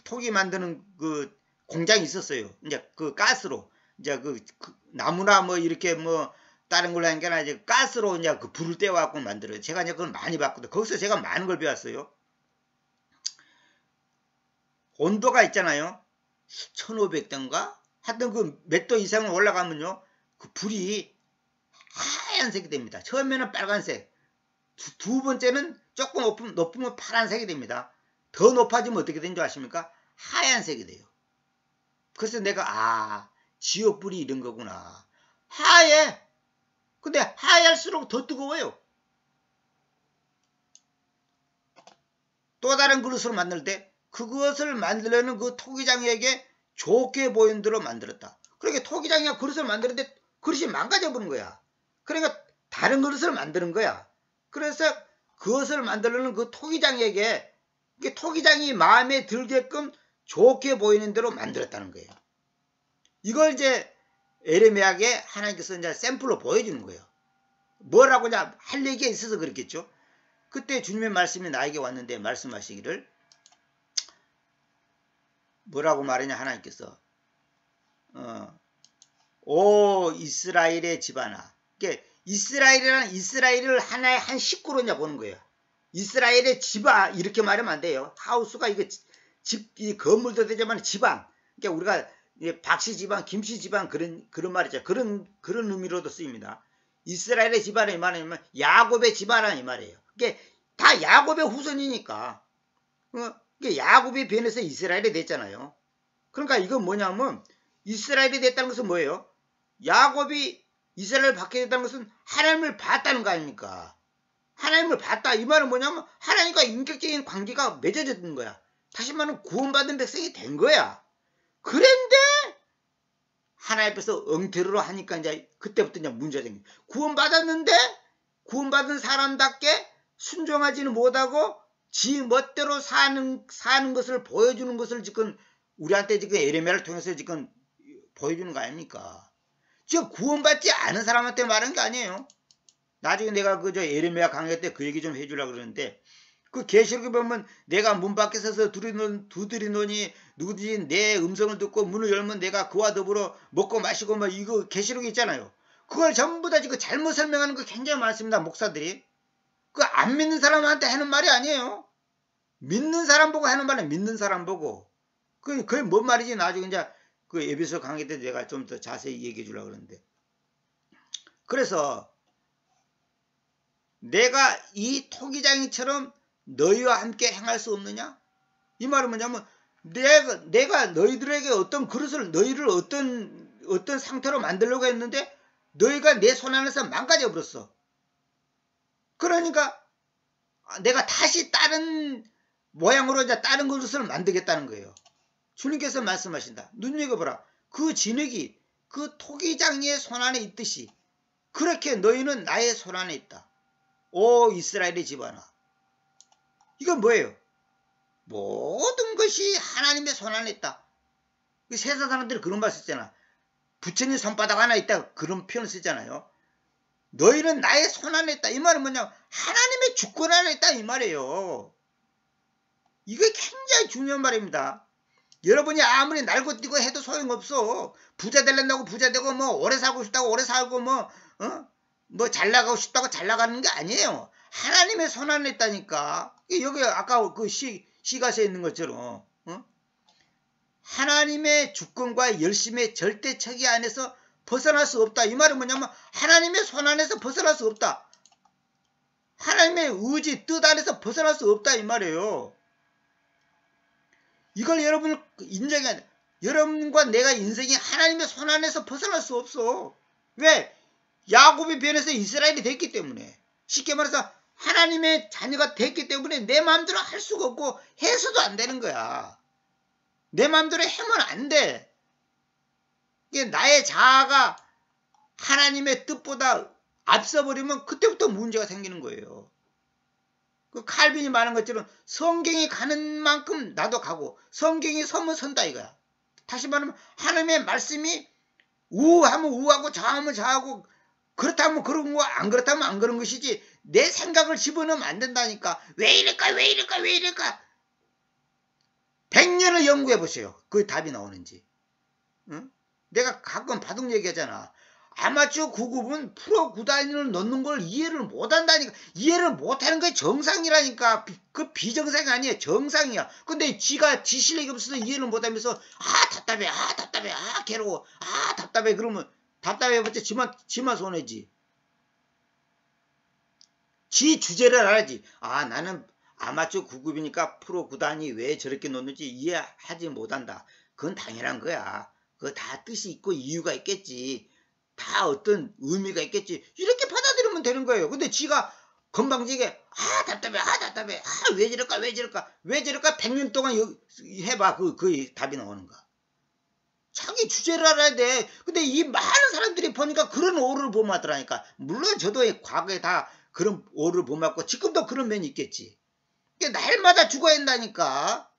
토기 만드는 그 공장이 있었어요. 이제 그 가스로 이제 그 나무나 뭐 이렇게 뭐 다른 걸로 하는 게 아니라 이제 가스로 이제 그 불을 떼와갖고 만들어요. 제가 이제 그걸 많이 봤거든요. 거기서 제가 많은 걸 배웠어요. 온도가 있잖아요. 1500도인가? 하여튼 그 몇 도 이상을 올라가면요. 그 불이 하얀색이 됩니다. 처음에는 빨간색. 두 번째는 조금 높으면 파란색이 됩니다. 더 높아지면 어떻게 되는 줄 아십니까? 하얀색이 돼요. 그래서 내가 지옥불이 이런 거구나. 하얘. 근데 하얄수록 더 뜨거워요. 또 다른 그릇으로 만들 때 그것을 만들려는 그 토기장이에게 좋게 보이는 대로 만들었다. 그러니까 토기장이가 그릇을 만드는데 그릇이 망가져 버린 거야. 그러니까 다른 그릇을 만드는 거야. 그래서 그것을 만들려는 그 토기장이에게 토기장이 마음에 들게끔 좋게 보이는 대로 만들었다는 거예요. 이걸 이제 에레미야에게 하나님께서 이제 샘플로 보여주는 거예요. 뭐라고 할 얘기가 있어서 그렇겠죠. 그때 주님의 말씀이 나에게 왔는데 말씀하시기를 뭐라고 말하냐 하나님께서 오 이스라엘의 집안아. 그러니까 이스라엘을 하나의 한 식구로 이제 보는 거예요. 이스라엘의 집아 이렇게 말하면 안 돼요. 하우스가 이 건물도 되지만 집안. 그러니까 우리가 박씨 집안, 김씨 집안 그런 말이죠. 그런 의미로도 쓰입니다. 이스라엘의 집안이 말하면 야곱의 집안이 말이에요. 그게 다 야곱의 후손이니까. 야곱이 변해서 이스라엘이 됐잖아요. 그러니까 이건 뭐냐면 이스라엘이 됐다는 것은 뭐예요? 야곱이 이스라엘을 받게 됐다는 것은 하나님을 봤다는 거 아닙니까? 하나님을 봤다. 이 말은 뭐냐면 하나님과 인격적인 관계가 맺어졌는 거야. 다시 말하면 구원받은 백성이 된 거야. 그런데 하나님 앞에서 엉터리로 하니까 이제 그때부터 이제 문제가 생겨. 구원받았는데 구원받은 사람답게 순종하지는 못하고 지 멋대로 사는 것을 보여주는 것을 지금 우리한테 지금 에레미야를 통해서 지금 보여주는 거 아닙니까? 지금 구원받지 않은 사람한테 말하는 게 아니에요. 나중에 내가 에레미야 강의 때 그 얘기 좀 해주려고 그러는데 그 계시록에 보면 내가 문 밖에 서서 두드리노니 누구든지 내 음성을 듣고 문을 열면 내가 그와 더불어 먹고 마시고 뭐 이거 계시록이 있잖아요. 그걸 전부 다 지금 잘못 설명하는 거 굉장히 많습니다. 목사들이. 그 안 믿는 사람한테 하는 말이 아니에요. 믿는 사람 보고 하는 말은 믿는 사람 보고. 그게 뭔 말이지 나중에 이제 그 에베소 강의 때 내가 좀 더 자세히 얘기해 주려고 그러는데. 그래서 내가 이 토기장이처럼 너희와 함께 행할 수 없느냐? 이 말은 뭐냐면 내가 너희들에게 어떤 그릇을 너희를 어떤 상태로 만들려고 했는데 너희가 내 손 안에서 망가져 버렸어. 그러니까 내가 다시 다른 모양으로 이제 다른 그릇을 만들겠다는 거예요. 주님께서 말씀하신다. 눈여겨보라. 그 진흙이 그 토기장이의 손 안에 있듯이 그렇게 너희는 나의 손 안에 있다. 오 이스라엘의 집안아. 이건 뭐예요? 모든 것이 하나님의 손 안에 있다. 세상 사람들이 그런 말 쓰잖아. 부처님 손바닥 하나 있다 그런 표현을 쓰잖아요. 너희는 나의 손 안에 있다. 이 말은 뭐냐? 하나님의 주권 안에 있다 이 말이에요. 이게 굉장히 중요한 말입니다. 여러분이 아무리 날고 뛰고 해도 소용없어. 부자 되려고 부자 되고 뭐 오래 살고 싶다고 오래 살고 뭐 잘 나가고 싶다고 잘 나가는 게 아니에요. 하나님의 손 안에 있다니까. 여기 아까 그 시가서에 있는 것처럼 하나님의 주권과 열심의 절대 체계 안에서 벗어날 수 없다. 이 말은 뭐냐면 하나님의 손 안에서 벗어날 수 없다. 하나님의 의지, 뜻 안에서 벗어날 수 없다 이 말이에요. 이걸 여러분 인정해야 돼. 여러분과 내가 인생이 하나님의 손 안에서 벗어날 수 없어. 왜? 야곱이 변해서 이스라엘이 됐기 때문에. 쉽게 말해서 하나님의 자녀가 됐기 때문에 내 마음대로 할 수가 없고 해서도 안 되는 거야. 내 마음대로 하면 안 돼. 이게 나의 자아가 하나님의 뜻보다 앞서버리면 그때부터 문제가 생기는 거예요. 그 칼빈이 말한 것처럼 성경이 가는 만큼 나도 가고 성경이 서면 선다 이거야. 다시 말하면 하나님의 말씀이 우하면 우하고 좌하면 좌하고 그렇다면 그런 거 안 그렇다면 안 그런 것이지 내 생각을 집어넣으면 안 된다니까. 왜 이럴까 왜 이럴까 왜 이럴까 100년을 연구해 보세요. 그 답이 나오는지. 응? 내가 가끔 바둑 얘기하잖아. 아마추어 9급은 프로 구단위를 넣는 걸 이해를 못한다니까. 이해를 못하는 게 정상이라니까. 그 비정상이 아니에요. 정상이야. 근데 지가 지 실력이 없어서 이해를 못하면서 아 답답해 아 답답해 아 괴로워 아 답답해 그러면 답답해봤자 지만 손해지. 지 주제를 알아야지. 아 나는 아마추어 9급이니까 프로 구단이 왜 저렇게 놓는지 이해하지 못한다. 그건 당연한 거야. 그거 다 뜻이 있고 이유가 있겠지. 다 어떤 의미가 있겠지. 이렇게 받아들이면 되는 거예요. 근데 지가 건방지게 아 답답해 아 답답해 아 왜 저럴까 왜 저럴까 왜 저럴까 100년 동안 해봐. 그 답이 나오는가. 자기 주제를 알아야 돼. 근데 이 많은 사람들이 보니까 그런 오류를 범하더라니까. 물론 저도 과거에 다 그런 오류를 범했고 지금도 그런 면이 있겠지. 날마다 죽어야 한다니까.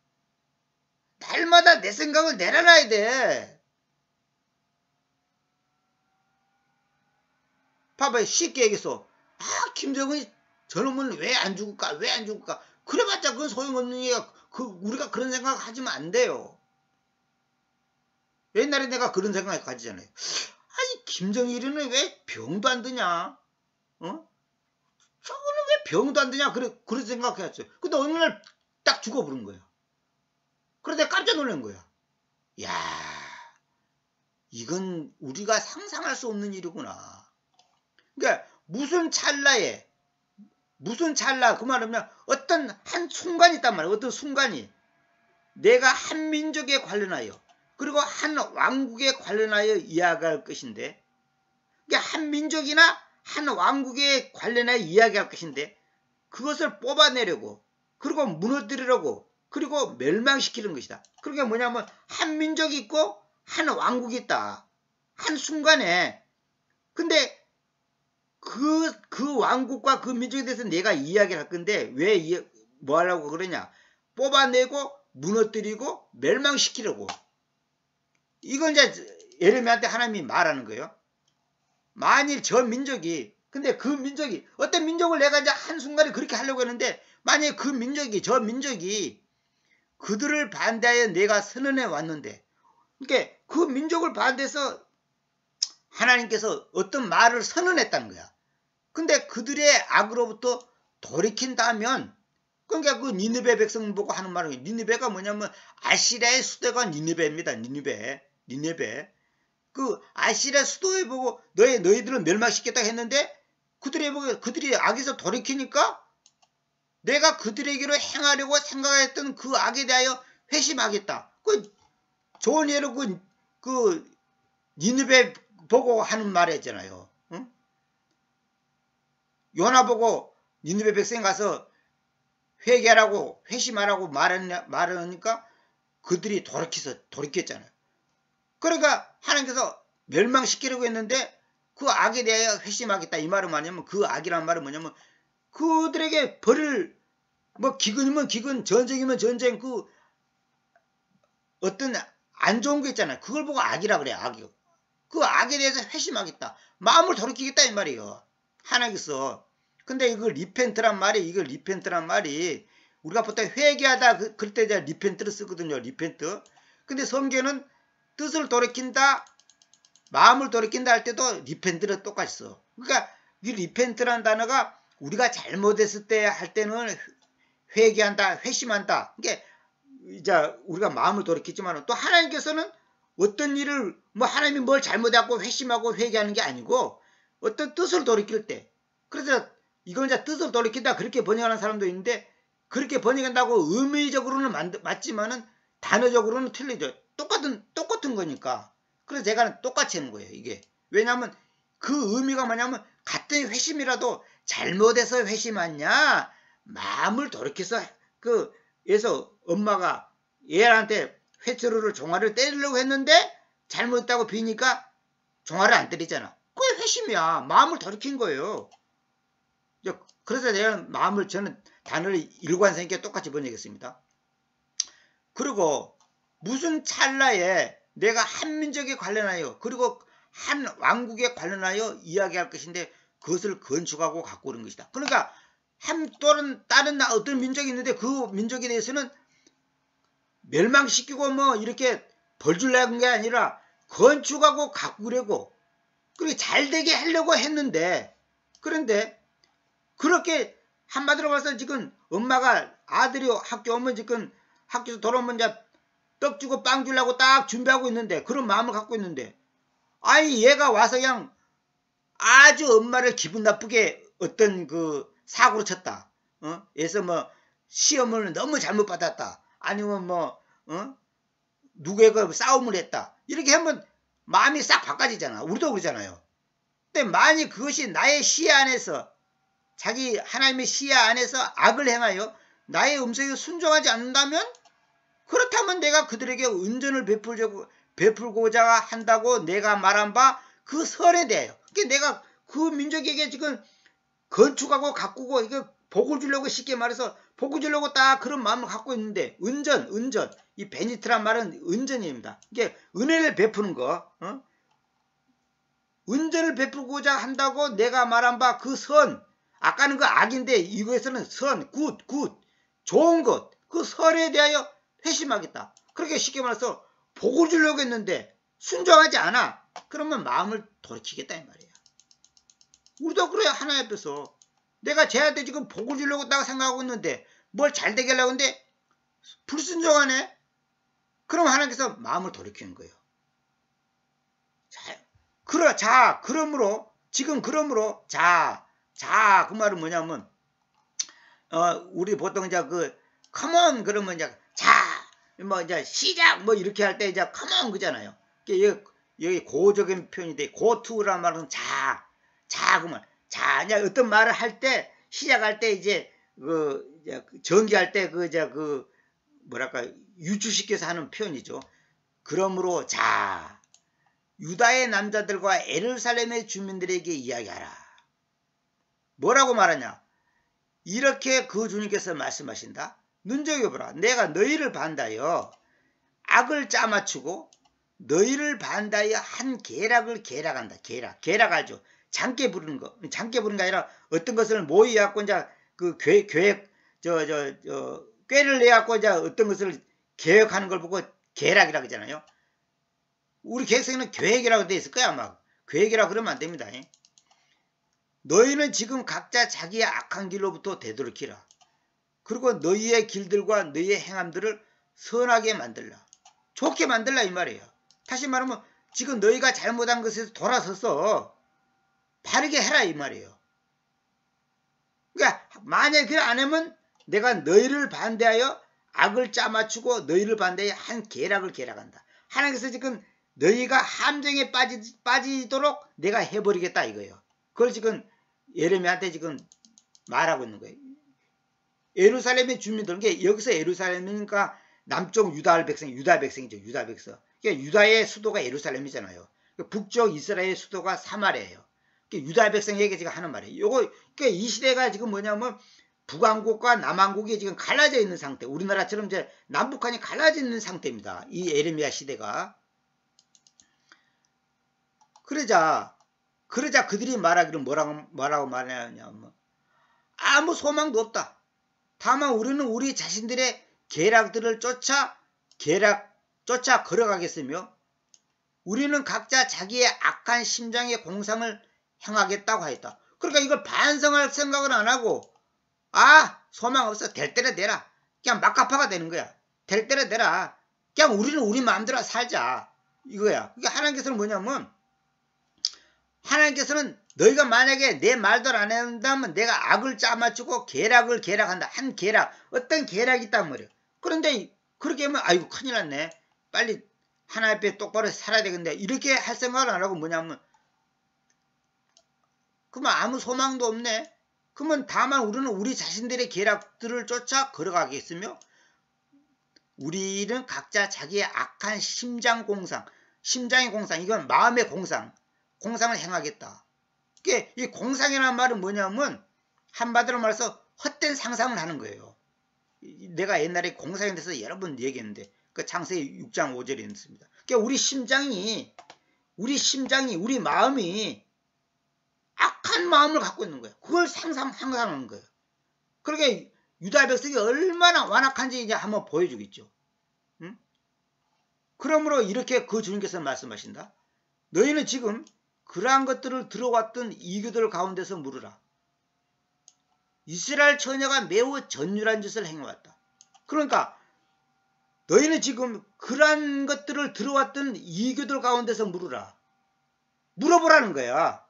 날마다 내 생각을 내려놔야 돼. 봐봐요. 쉽게 얘기해서 아 김정은이 저놈은 왜 안 죽을까 왜 안 죽을까 그래봤자 그건 소용없는 얘기야. 우리가 그런 생각 하지면 안 돼요. 옛날에 내가 그런 생각을 가지잖아요. 아니 김정일이는 왜 병도 안 드냐 저거는 왜 병도 안 드냐 그런 생각했어요. 근데 어느 날 딱 죽어버린 거야. 그런데 깜짝 놀란 거야. 야 이건 우리가 상상할 수 없는 일이구나. 그러니까 무슨 찰나 그 말은 어떤 한 순간이 있단 말이야. 어떤 순간이 내가 한 민족에 관련하여 그리고 한 왕국에 관련하여 이야기할 것인데 그러니까 한 민족이나 한 왕국에 관련하여 이야기할 것인데 그것을 뽑아내려고 그리고 무너뜨리려고 그리고 멸망시키는 것이다. 그러니까 뭐냐면 한 민족이 있고 한 왕국이 있다. 한 순간에. 근데 그 왕국과 그 민족에 대해서 내가 이야기를 할 건데 왜 뭐 하려고 그러냐. 뽑아내고 무너뜨리고 멸망시키려고. 이건 이제 예레미야한테 하나님이 말하는 거예요. 만일 저 민족이 근데 그 민족이 어떤 민족을 내가 이제 한순간에 그렇게 하려고 했는데 만약에 그 민족이 저 민족이 그들을 반대하여 내가 선언해 왔는데 그러니까 그 민족을 반대해서 하나님께서 어떤 말을 선언했다는 거야. 근데 그들의 악으로부터 돌이킨다면 그러니까 그 니느베 백성 보고 하는 말은 니느베가 뭐냐면 아시리아의 수도가 니느베입니다. 니느베. 그 아시리아 수도에 보고 너희들은 멸망시켰다 했는데 그들이 악에서 돌이키니까 내가 그들에게로 행하려고 생각했던 그 악에 대하여 회심하겠다. 그 좋은 예로 그 니느베 보고 하는 말이었잖아요. 응? 요나 보고 니느베 백성 가서 회개하라고 회심하라고 말하니까 그들이 돌이켰잖아요. 그러니까 하나님께서 멸망시키려고 했는데 그 악에 대하여 회심하겠다 이 말은 뭐냐면 그 악이란 말은 뭐냐면 그들에게 벌을 뭐 기근이면 기근 전쟁이면 전쟁 어떤 안 좋은 거 있잖아요. 그걸 보고 악이라 그래요. 그 악에 대해서 회심하겠다. 마음을 돌이키겠다 이 말이에요. 하나님께서. 근데 이거 리펜트란 말이 우리가 보통 회개하다 그럴 때 이제 리펜트를 쓰거든요. 리펜트. 근데 성경은 뜻을 돌이킨다, 마음을 돌이킨다 할 때도 리펜트를 똑같이 써. 그러니까 이 리펜트라는 단어가 우리가 잘못했을 때 할 때는 회개한다, 회심한다. 그러니까 이제 우리가 마음을 돌이키지만 또 하나님께서는 어떤 일을 뭐 하나님이 뭘 잘못하고 회심하고 회개하는 게 아니고 어떤 뜻을 돌이킬 때, 그래서 이걸 이제 뜻을 돌이킨다 그렇게 번역하는 사람도 있는데, 그렇게 번역한다고 의미적으로는 맞지만은 단어적으로는 틀리죠. 똑같은 거니까. 그래서 제가 똑같이 하는 거예요, 이게. 왜냐하면 그 의미가 뭐냐면 같은 회심이라도 잘못해서 회심하냐, 마음을 돌이켜서 그래서 엄마가 얘한테 회초리를 종아리를 때리려고 했는데 잘못했다고 비니까 종아리를 안 때리잖아. 그게 회심이야. 마음을 돌이킨 거예요. 그래서 내가 저는 단어를 일관성있게 똑같이 번역했습니다. 그리고 무슨 찰나에 내가 한 민족에 관련하여 그리고 한 왕국에 관련하여 이야기할 것인데 그것을 건축하고 갖고 오는 것이다. 그러니까 다른 어떤 민족이 있는데 그 민족에 대해서는 멸망시키고 뭐 이렇게 벌주려는 게 아니라 건축하고 가꾸려고 그리고 잘되게 하려고 했는데, 그런데 그렇게 한마디로 봐서 지금 엄마가 아들이 학교 오면 지금 학교에서 돌아오면 이제 떡 주고 빵 주려고 딱 준비하고 있는데, 그런 마음을 갖고 있는데, 아니 얘가 와서 그냥 아주 엄마를 기분 나쁘게 어떤 그 사고로 쳤다. 그래서 뭐 시험을 너무 잘못 받았다. 아니면 뭐 누구에게 싸움을 했다. 이렇게 하면 마음이 싹 바꿔지잖아. 우리도 그러잖아요. 근데 만약 그것이 나의 시야 안에서, 자기 하나님의 시야 안에서 악을 행하여 나의 음성에 순종하지 않는다면, 그렇다면 내가 그들에게 은전을 베풀고자 한다고 내가 말한 바 그 선에 대하여, 그러니까 내가 그 민족에게 지금 건축하고 가꾸고 이거 복을 주려고, 쉽게 말해서 복을 주려고 딱 그런 마음을 갖고 있는데, 은전, 이 베니트란 말은 은전입니다. 이게 은혜를 베푸는 거, 은전을 베풀고자 한다고 내가 말한 바 그 선, 아까는 그 악인데 이거에서는 선, 굿, 좋은 것, 그 선에 대하여 회심하겠다. 그렇게 쉽게 말해서 복을 주려고 했는데 순종하지 않아. 그러면 마음을 돌이키겠다 이 말이야. 우리도 그래요. 하나님 앞에서 내가 쟤한테 지금 복을 주려고 했다고 생각하고 있는데 뭘 잘되게 하려고 했는데 불순종하네. 그럼 하나님께서 마음을 돌이키는 거예요. 그러므로 그 말은 뭐냐면 우리 보통 이제 컴온 그러면 이제 뭐 이제 시작 뭐 이렇게 할 때 이제 컴온 그잖아요. 여기 고적인 표현인데 고투란 말은 그만 이제 어떤 말을 할 때 시작할 때 이제 전개할 때 뭐랄까 유추시켜서 하는 표현이죠. 그러므로 유다의 남자들과 예루살렘의 주민들에게 이야기하라. 뭐라고 말하냐? 이렇게 그 주님께서 말씀하신다. 눈여겨보라. 내가 너희를 반다여 악을 짜맞추고 너희를 반다여 한 계략을 계략한다. 계략 알죠? 장깨 부르는 거. 장깨 부르는 게 아니라 어떤 것을 모의해갖고 이제 꾀를 내갖고 이제 어떤 것을 계획하는 걸 보고 계략이라고 하잖아요. 우리 계획서에는 계획이라고 되어 있을 거야 아마. 계획이라고 그러면 안 됩니다. 너희는 지금 각자 자기의 악한 길로부터 되돌이키라. 그리고 너희의 길들과 너희의 행함들을 선하게 만들라. 좋게 만들라 이 말이에요. 다시 말하면 지금 너희가 잘못한 것에서 돌아서서 바르게 해라 이 말이에요. 그러니까 만약에 그걸 안 하면 내가 너희를 반대하여 악을 짜맞추고 너희를 반대하여 한 계략을 계략한다. 하나님께서 지금 너희가 함정에 빠지도록 내가 해버리겠다 이거예요. 그걸 지금 예레미야한테 지금 말하고 있는 거예요. 예루살렘의 주민들, 여기서 예루살렘이니까 남쪽 유다 백성이죠. 유다 백성. 그러니까 유다의 수도가 예루살렘이잖아요. 북쪽 이스라엘의 수도가 사마리아예요. 그러니까 유다 백성에게 지금 하는 말이에요. 그러니까 이 시대가 지금 뭐냐면 북왕국과 남왕국이 지금 갈라져 있는 상태. 우리나라처럼 이제 남북한이 갈라져 있는 상태입니다. 이 예레미야 시대가. 그러자 그들이 말하기를 뭐라고 말하냐면 아무 소망도 없다. 다만 우리는 우리 자신들의 계략들을 쫓아 걸어가겠으며 우리는 각자 자기의 악한 심장의 공상을 행하겠다고 하였다. 그러니까 이걸 반성할 생각을 안 하고 소망 없어. 될 대로 되라. 그냥 막가파가 되는 거야. 될 대로 되라. 그냥 우리는 우리 마음대로 살자. 이거야. 그러니까 하나님께서는 뭐냐면 하나님께서는 너희가 만약에 내 말대로 안 한다면 내가 악을 짜맞추고 계략한다. 한 계략. 어떤 계략이 있단 말이야. 그런데 그렇게 하면 아이고 큰일 났네. 빨리 하나님 앞에 똑바로 살아야 되겠는데 이렇게 할 생각을 안 하고 뭐냐면 그러면 아무 소망도 없네. 그러면 다만 우리는 우리 자신들의 계략들을 쫓아 걸어가겠으며 우리는 각자 자기의 악한 심장의 공상 이건 마음의 공상을 행하겠다. 이 공상이라는 말은 뭐냐면 한마디로 말해서 헛된 상상을 하는 거예요. 내가 옛날에 공상에 대해서 여러 번 얘기했는데 그 창세기 6장 5절에 있습니다. 그러니까 우리 마음이 악한 마음을 갖고 있는 거예요. 그걸 상상하는 거예요. 그러니까 유다 백성이 얼마나 완악한지 이제 한번 보여주겠죠. 응? 그러므로 이렇게 그 주님께서 말씀하신다. 너희는 지금 그러한 것들을 들어왔던 이교들 가운데서 물으라. 이스라엘 처녀가 매우 전율한 짓을 행해왔다. 그러니까 너희는 지금 그러한 것들을 들어왔던 이교들 가운데서 물어보라는 거야.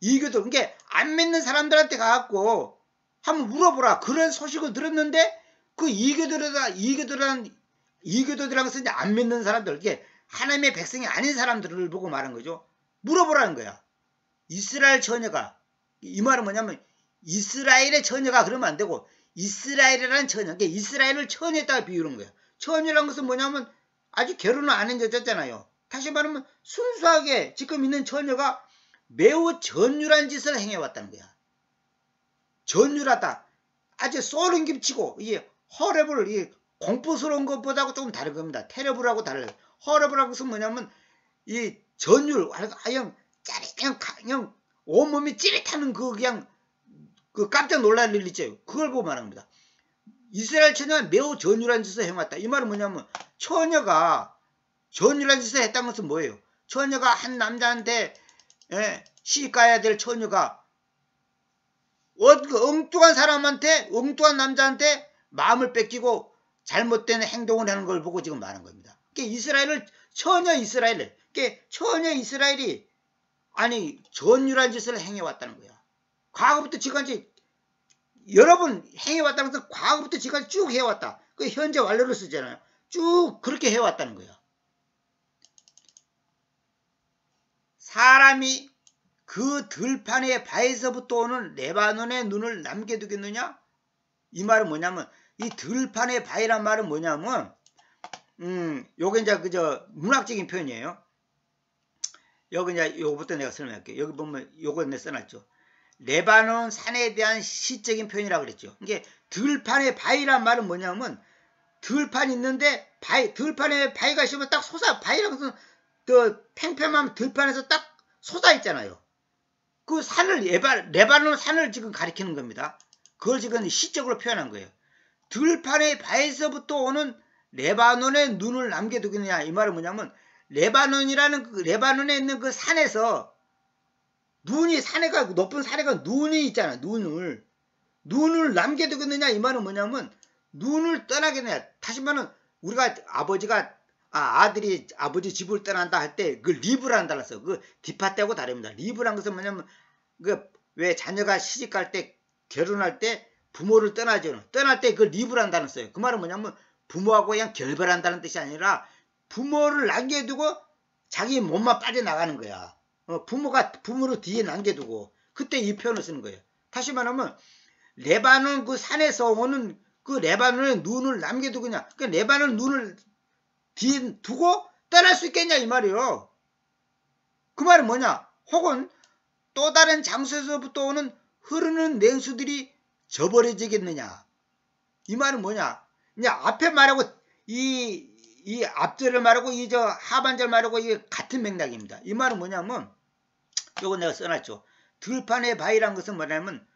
이교들, 그러니까 안 믿는 사람들한테 가갖고 한번 물어보라. 그런 소식을 들었는데 그 이교들이라는 것은 이제 안 믿는 사람들, 이게 하나님의 백성이 아닌 사람들을 보고 말한 거죠. 물어보라는 거야. 이스라엘 처녀가, 이 말은 뭐냐면 이스라엘의 처녀가 그러면 안 되고 이스라엘이라는 처녀, 그러니까 이스라엘을 처녀에다가 비유는 거야. 처녀라는 것은 뭐냐면 아직 결혼을 안 한 여자잖아요. 다시 말하면 순수하게 지금 있는 처녀가 매우 전율한 짓을 행해왔다는 거야. 전율하다. 아주 소름 끼치고 이게 허레블, 이게 공포스러운 것보다도 조금 다른 겁니다. 테러블하고 달라요. 허레블하고 것은 뭐냐면 이 전율, 그냥 온몸이 찌릿하는 그냥 그 깜짝 놀랄 일 있죠. 그걸 보고 말합니다. 이스라엘 처녀가 매우 전율한 짓을 해왔다. 이 말은 뭐냐면 처녀가 전율한 짓을 했다는 것은 뭐예요? 처녀가 한 남자한테 시집가야 될 처녀가 엉뚱한 사람한테, 엉뚱한 남자한테 마음을 뺏기고 잘못된 행동을 하는 걸 보고 지금 말한 겁니다. 그러니까 처녀 이스라엘이 전율한 짓을 행해왔다는 거야. 과거부터 지금까지 여러 번 행해왔다는 것은 과거부터 지금까지 쭉 해왔다. 그 현재 완료를 쓰잖아요. 쭉 그렇게 해왔다는 거야. 사람이 그 들판의 바에서부터 오는 레바논의 눈을 남겨두겠느냐? 이 말은 뭐냐면 이 들판의 바이란 말은 뭐냐면 요게 이제 문학적인 표현이에요. 여기 이제 요거부터 내가 설명할게요. 여기 보면 요거 내가 써놨죠. 레바논 산에 대한 시적인 표현이라고 그랬죠. 이게 들판의 바위란 말은 뭐냐면 들판이 있는데 들판에 바위가 있으면 딱 바위라는 것은 그 팽팽한 들판에서 딱 솟아 있잖아요. 그 산을 레바논 산을 지금 가리키는 겁니다. 그걸 지금 시적으로 표현한 거예요. 들판의 바위에서부터 오는 레바논의 눈을 남겨두겠느냐. 이 말은 뭐냐면 레바논에 있는 그 산에서 높은 산에가 눈이 있잖아. 눈을 남겨두겠느냐. 이 말은 뭐냐면 눈을 떠나겠느냐. 다시 말하면 우리가 아들이 아버지 집을 떠난다 할 때 그 리브라는 단어 써. 그 디파트하고 다릅니다. 리브라는 것은 뭐냐면 왜 자녀가 시집 갈 때 결혼할 때 부모를 떠나죠. 떠날 때 그 리브라는 단어 써요. 그 말은 뭐냐면 부모하고 그냥 결별한다는 뜻이 아니라 부모를 남겨두고 자기 몸만 빠져나가는 거야. 부모를 뒤에 남겨두고 그때 이 표현을 쓰는 거예요. 다시 말하면 레바논 그 산에서 오는 그 레바논의 눈을 남겨두겠냐. 그 레바논 눈을 뒤에 두고 떠날 수 있겠냐 이 말이에요. 그 말은 뭐냐. 혹은 또 다른 장소에서부터 오는 흐르는 냉수들이 저버려지겠느냐. 이 말은 뭐냐. 이제 앞에 말하고 이 이 앞절을 말하고 이 저 하반절 말하고 이게 같은 맥락입니다. 이 말은 뭐냐면 요거 내가 써놨죠. 들판의 바위란 것은 뭐냐면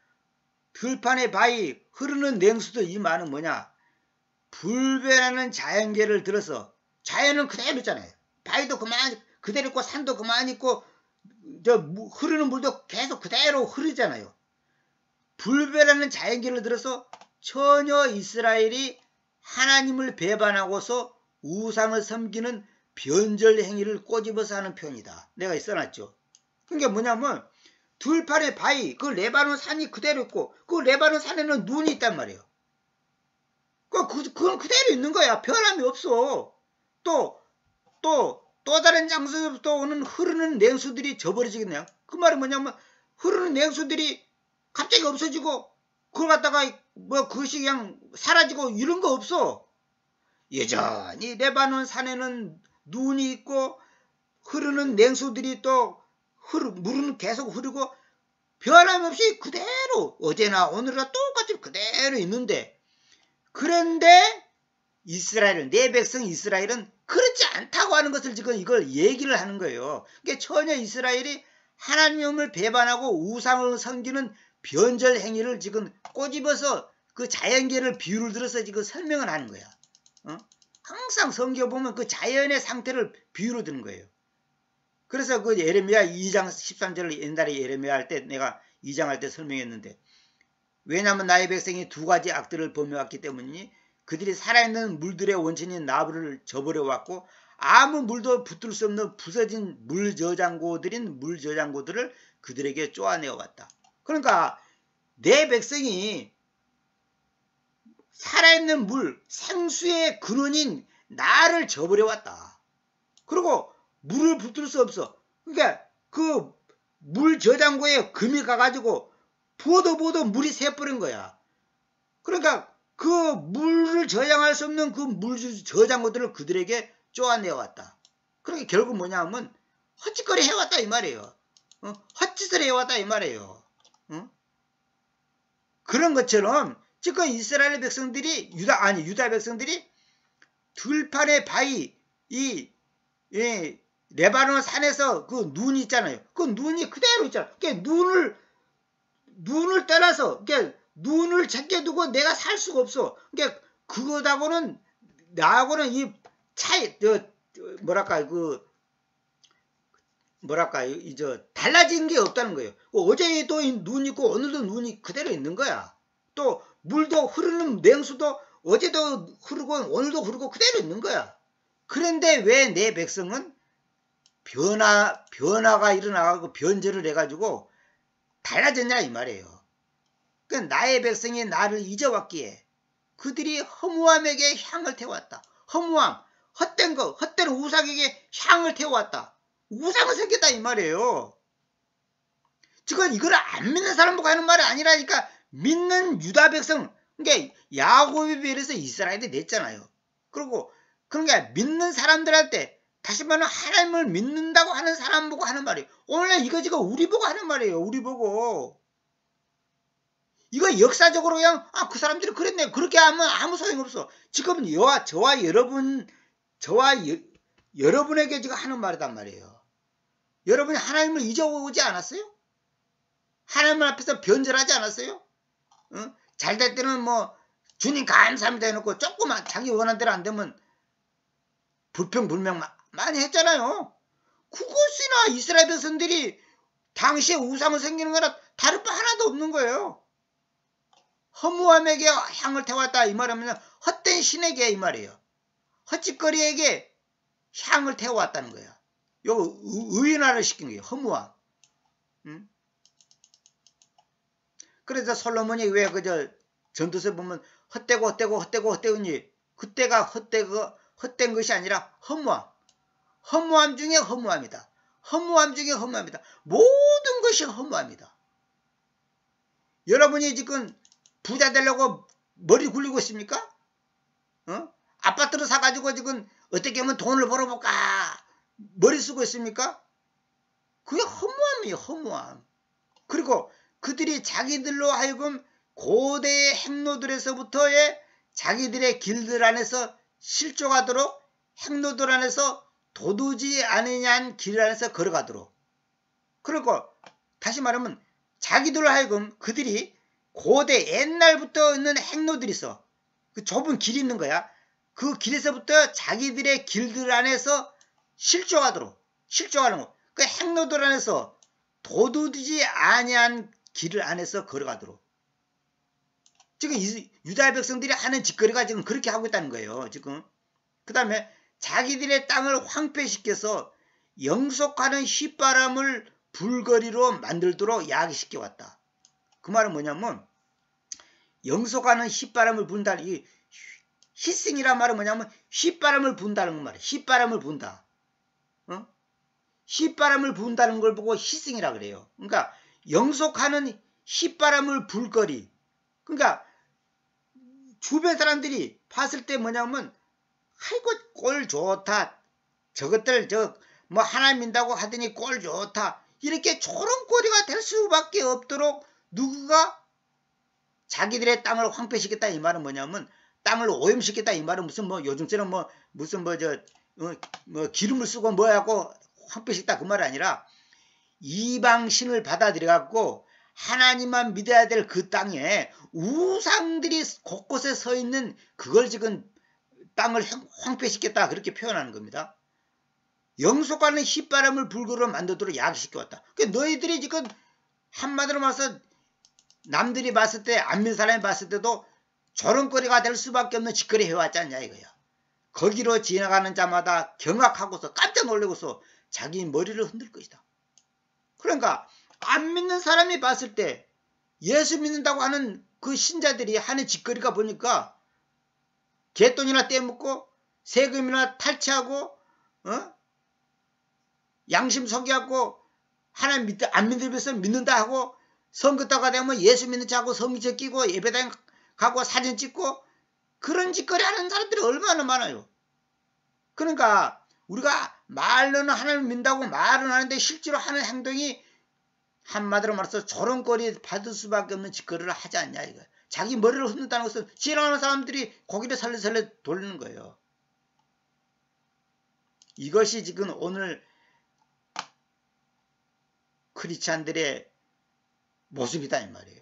들판의 바위 흐르는 냉수도 이 말은 뭐냐 불변하는 자연계를 들어서 자연은 그대로 있잖아요. 바위도 그만 그대로 있고 산도 그만 있고 저 흐르는 물도 계속 그대로 흐르잖아요. 불변하는 자연계를 들어서 처녀 이스라엘이 하나님을 배반하고서 우상을 섬기는 변절 행위를 꼬집어서 하는 표현이다. 내가 써놨죠. 그게 뭐냐면 들판의 바위, 그 레바논 산이 그대로 있고 그 레바논 산에는 눈이 있단 말이에요. 그건 그대로 있는 거야. 변함이 없어. 또 다른 장소에서부터 오는 흐르는 냉수들이 져버려지겠네요. 그 말은 뭐냐면 흐르는 냉수들이 갑자기 없어지고 그걸 갖다가 뭐 그것이 그냥 사라지고 이런 거 없어. 여전히 레바논 산에는 눈이 있고 흐르는 냉수들이 또 물은 계속 흐르고 변함없이 그대로 어제나 오늘이나 똑같이 그대로 있는데 그런데 이스라엘은 내 백성 이스라엘은 그렇지 않다고 하는 것을 지금 이걸 얘기를 하는 거예요. 그러니까 처녀 이스라엘이 하나님을 배반하고 우상을 섬기는 변절 행위를 지금 꼬집어서 그 자연계를 비유를 들어서 지금 설명을 하는 거야. 항상 성경 보면 그 자연의 상태를 비유로 드는 거예요. 그래서 그 예레미야 2장 13절을 옛날에 예레미야 할 때 내가 2장 할 때 설명했는데 왜냐하면 나의 백성이 두 가지 악들을 범해왔기 때문이니 그들이 살아있는 물들의 원천인 나무를 저버려왔고 아무 물도 붙들 수 없는 부서진 물저장고들인 물저장고들을 그들에게 쪼아내어왔다. 그러니까 내 백성이 살아있는 물, 생수의 근원인 나를 저버려왔다. 그리고 물을 붙들 수 없어. 그러니까 그 물저장고에 금이 가가지고 부어도 물이 새버린 거야. 그러니까 그 물을 저장할 수 없는 그 물저장고들을 그들에게 쪼아내왔다. 그러니까 결국 뭐냐 하면 헛짓거리 해왔다 이 말이에요. 헛짓을 해왔다 이 말이에요. 그런 것처럼 지금 이스라엘 백성들이 유다 백성들이 들판의 바위 레바논 산에서 그 눈이 있잖아요. 그 눈이 그대로 있잖아요. 그러니까 눈을 떠나서 그러니까 눈을 제껴두고 내가 살 수가 없어. 그러니까 그거하고는 나하고는 이 차이 달라진 게 없다는 거예요. 어제도 눈 있고 오늘도 눈이 그대로 있는 거야. 또 물도 흐르는 냉수도 어제도 흐르고 오늘도 흐르고 그대로 있는 거야. 그런데 왜 내 백성은 변화가 일어나고 변절을 해가지고 달라졌냐 이 말이에요. 그러니까 나의 백성이 나를 잊어왔기에 그들이 허무함에게 향을 태웠다. 허무함, 헛된 우상에게 향을 태워왔다. 우상을 생겼다 이 말이에요. 지금 이걸 안 믿는 사람 보고 하는 말이 아니라니까 믿는 유다 백성, 그러니까 야곱에 비해서 이스라엘이 냈잖아요. 그리고 그러니까 믿는 사람들한테 다시 말하면 하나님을 믿는다고 하는 사람 보고 하는 말이에요. 오늘 이거 지금 우리 보고 하는 말이에요. 우리 보고. 이거 역사적으로 그냥 그 사람들이 그랬네. 그렇게 하면 아무 소용없어. 지금 저와 여러분에게 지금 하는 말이단 말이에요. 여러분이 하나님을 잊어오지 않았어요? 하나님 앞에서 변절하지 않았어요? 잘 될 때는 뭐 주님 감사합니다 해놓고 조금만 자기 원하는 대로 안 되면 불평불명 많이 했잖아요. 그것이나 이스라엘 백성들이 당시에 우상을 섬기는 거나 다를 바 하나도 없는 거예요. 허무함에게 향을 태웠다 이 말하면 헛된 신에게 이 말이에요. 헛짓거리에게 향을 태워왔다는 거예요. 요거 의인화를 시킨 거예요. 허무함. 그래서 솔로몬이 왜 그저 전도서 보면 헛되고니 그때가 헛된 것이 아니라 허무함 중에 허무함이다. 허무함 중에 허무함이다. 모든 것이 허무함이다. 여러분이 지금 부자 되려고 머리 굴리고 있습니까? 아파트를 사가지고 지금 어떻게 하면 돈을 벌어볼까 머리 쓰고 있습니까? 그게 허무함이에요. 허무함. 그리고 그들이 자기들로 하여금 고대의 행로들에서부터의 자기들의 길들 안에서 실족하도록 행로들 안에서 도두지 아니냐는 길 안에서 걸어가도록. 그리고 다시 말하면 자기들 하여금 그들이 고대 옛날부터 있는 행로들이 있어. 그 좁은 길이 있는 거야. 그 길에서부터 자기들의 길들 안에서 실족하는 거. 그 행로들 안에서 도두지 아니한 길 안에서 걸어가도록. 지금 유다 백성들이 하는 짓거리가 지금 그렇게 하고 있다는 거예요. 지금. 그 다음에 자기들의 땅을 황폐시켜서 영속하는 휘바람을 불거리로 만들도록 야기시켜왔다. 그 말은 뭐냐면 영속하는 휘바람을 분다는 이 히싱이란 말은 뭐냐면 휘바람을 분다는 말이에요. 휘바람을 분다. 휘바람을 분다는 걸 보고 히싱이라 그래요. 그러니까 영속하는 휘바람을 불거리. 그러니까 주변 사람들이 봤을 때 뭐냐면 아이고 꼴 좋다. 저것들 뭐 하나님 믿다고 하더니 꼴 좋다. 이렇게 조롱거리가 될 수밖에 없도록 누구가 자기들의 땅을 황폐시켰다 이 말은 뭐냐면 땅을 오염시켰다 이 말은 무슨 뭐 요즘처럼 무슨 기름을 쓰고 뭐 하고 황폐시켰다 그 말이 아니라 이방신을 받아들여 갖고 하나님만 믿어야 될 그 땅에 우상들이 곳곳에 서 있는 그걸 지금 땅을 황폐시켰다 그렇게 표현하는 겁니다. 영속하는 휘바람을 불거로 만들도록 야기시켜왔다. 그러니까 너희들이 지금 한마디로 말해서 남들이 봤을 때 안 믿는 사람이 봤을 때도 조롱거리가 될 수밖에 없는 짓거리 해왔지 않냐 이거야. 거기로 지나가는 자마다 경악하고서 깜짝 놀라고서 자기 머리를 흔들 것이다. 그러니까 안 믿는 사람이 봤을 때 예수 믿는다고 하는 그 신자들이 하는 짓거리가 보니까 갯돈이나 떼먹고 세금이나 탈취하고 양심 속이하고 하나님 안 믿으면서 믿는다 하고 선거 때가 되면 예수 믿는 자하고 성기적 끼고 예배당 가고 사진 찍고 그런 짓거리 하는 사람들이 얼마나 많아요. 그러니까 우리가 말로는 하나님 믿는다고 말은 하는데 실제로 하는 행동이 한마디로 말해서 조롱거리 받을 수밖에 없는 짓거리를 하지 않냐 이거. 자기 머리를 흔든다는 것은 지나가는 사람들이 고개를 살레살레 돌리는 거예요. 이것이 지금 오늘 크리스찬들의 모습이다 이 말이에요.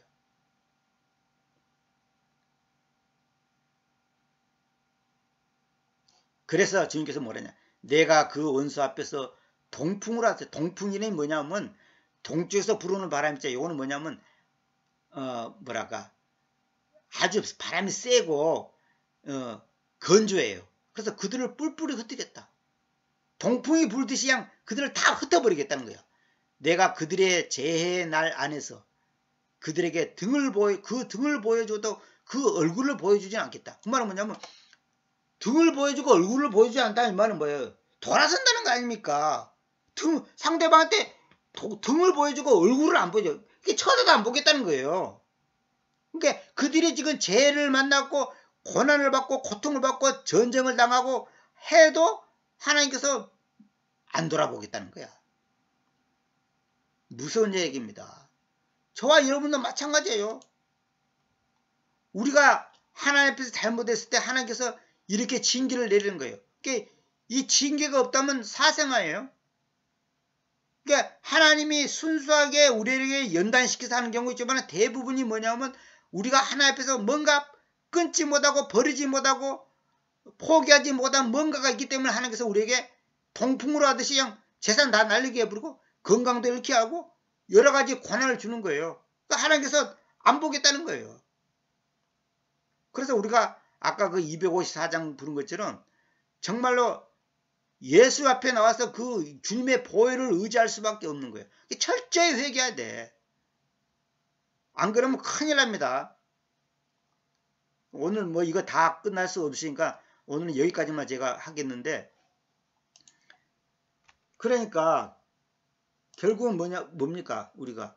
그래서 주님께서 뭐라냐. 내가 그 원수 앞에서 동풍을 하세요. 동풍이는 뭐냐면 동쪽에서 불어오는 바람이 있죠. 이거는 뭐냐면 뭐랄까 아주 바람이 세고 건조해요. 그래서 그들을 뿔뿔이 흩뜨렸다. 동풍이 불듯이 그냥 그들을 다 흩어버리겠다는 거예요. 내가 그들의 재해의 날 안에서 그들에게 등을 보여줘도 그 얼굴을 보여주진 않겠다. 그 말은 뭐냐면 등을 보여주고 얼굴을 보여주지 않는다는 말은 뭐예요? 돌아선다는 거 아닙니까? 상대방한테 등을 보여주고 얼굴을 안 보여줘. 쳐다도 안 보겠다는 거예요. 그러니까 그들이 지금 죄를 만났고 고난을 받고 고통을 받고 전쟁을 당하고 해도 하나님께서 안 돌아보겠다는 거야. 무서운 얘기입니다. 저와 여러분도 마찬가지예요. 우리가 하나님 앞에서 잘못했을 때 하나님께서 이렇게 징계를 내리는 거예요. 그러니까 이 징계가 없다면 사생아예요. 그러니까 하나님이 순수하게 우리에게 연단시켜서 하는 경우 있지만 대부분이 뭐냐면 우리가 하나님 앞에서 뭔가 끊지 못하고 버리지 못하고 포기하지 못한 뭔가가 있기 때문에 하나님께서 우리에게 동풍으로 하듯이 그냥 재산 다 날리게 해버리고 건강도 잃게 하고 여러 가지 고난을 주는 거예요. 그러니까 하나님께서 안 보겠다는 거예요. 그래서 우리가 아까 그 254장 부른 것처럼 정말로 예수 앞에 나와서 그 주님의 보혈을 의지할 수밖에 없는 거예요. 철저히 회개해야 돼. 안 그러면 큰일 납니다. 오늘 뭐 이거 다 끝날 수 없으니까 오늘은 여기까지만 제가 하겠는데, 그러니까 결국은 뭡니까? 우리가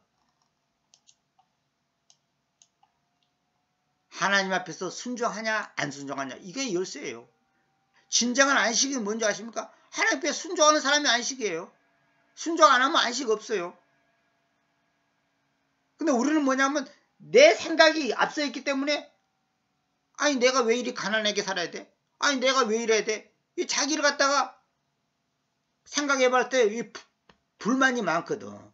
하나님 앞에서 순종하냐 안 순종하냐, 이게 열쇠예요. 진정한 안식이 뭔지 아십니까? 하나님 앞에 순종하는 사람이 안식이에요. 순종 안 하면 안식 없어요. 근데 우리는 뭐냐면 내 생각이 앞서 있기 때문에 아니 내가 왜 이리 가난하게 살아야 돼? 아니 내가 왜 이래야 돼? 이 자기를 갖다가 생각해볼 때 이 불만이 많거든.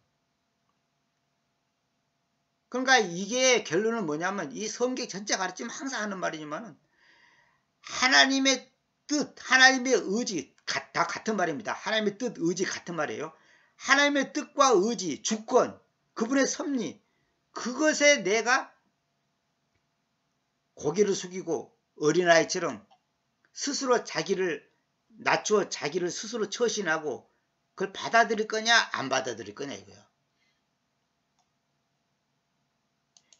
그러니까 이게 결론은 뭐냐면 이 성경 전체 가르치면 항상 하는 말이지만은 하나님의 뜻, 하나님의 의지 다 같은 말입니다. 하나님의 뜻, 의지 같은 말이에요. 하나님의 뜻과 의지, 주권, 그분의 섭리, 그것에 내가 고개를 숙이고 어린아이처럼 스스로 자기를 낮추어 자기를 스스로 처신하고 그걸 받아들일 거냐 안 받아들일 거냐 이거예요.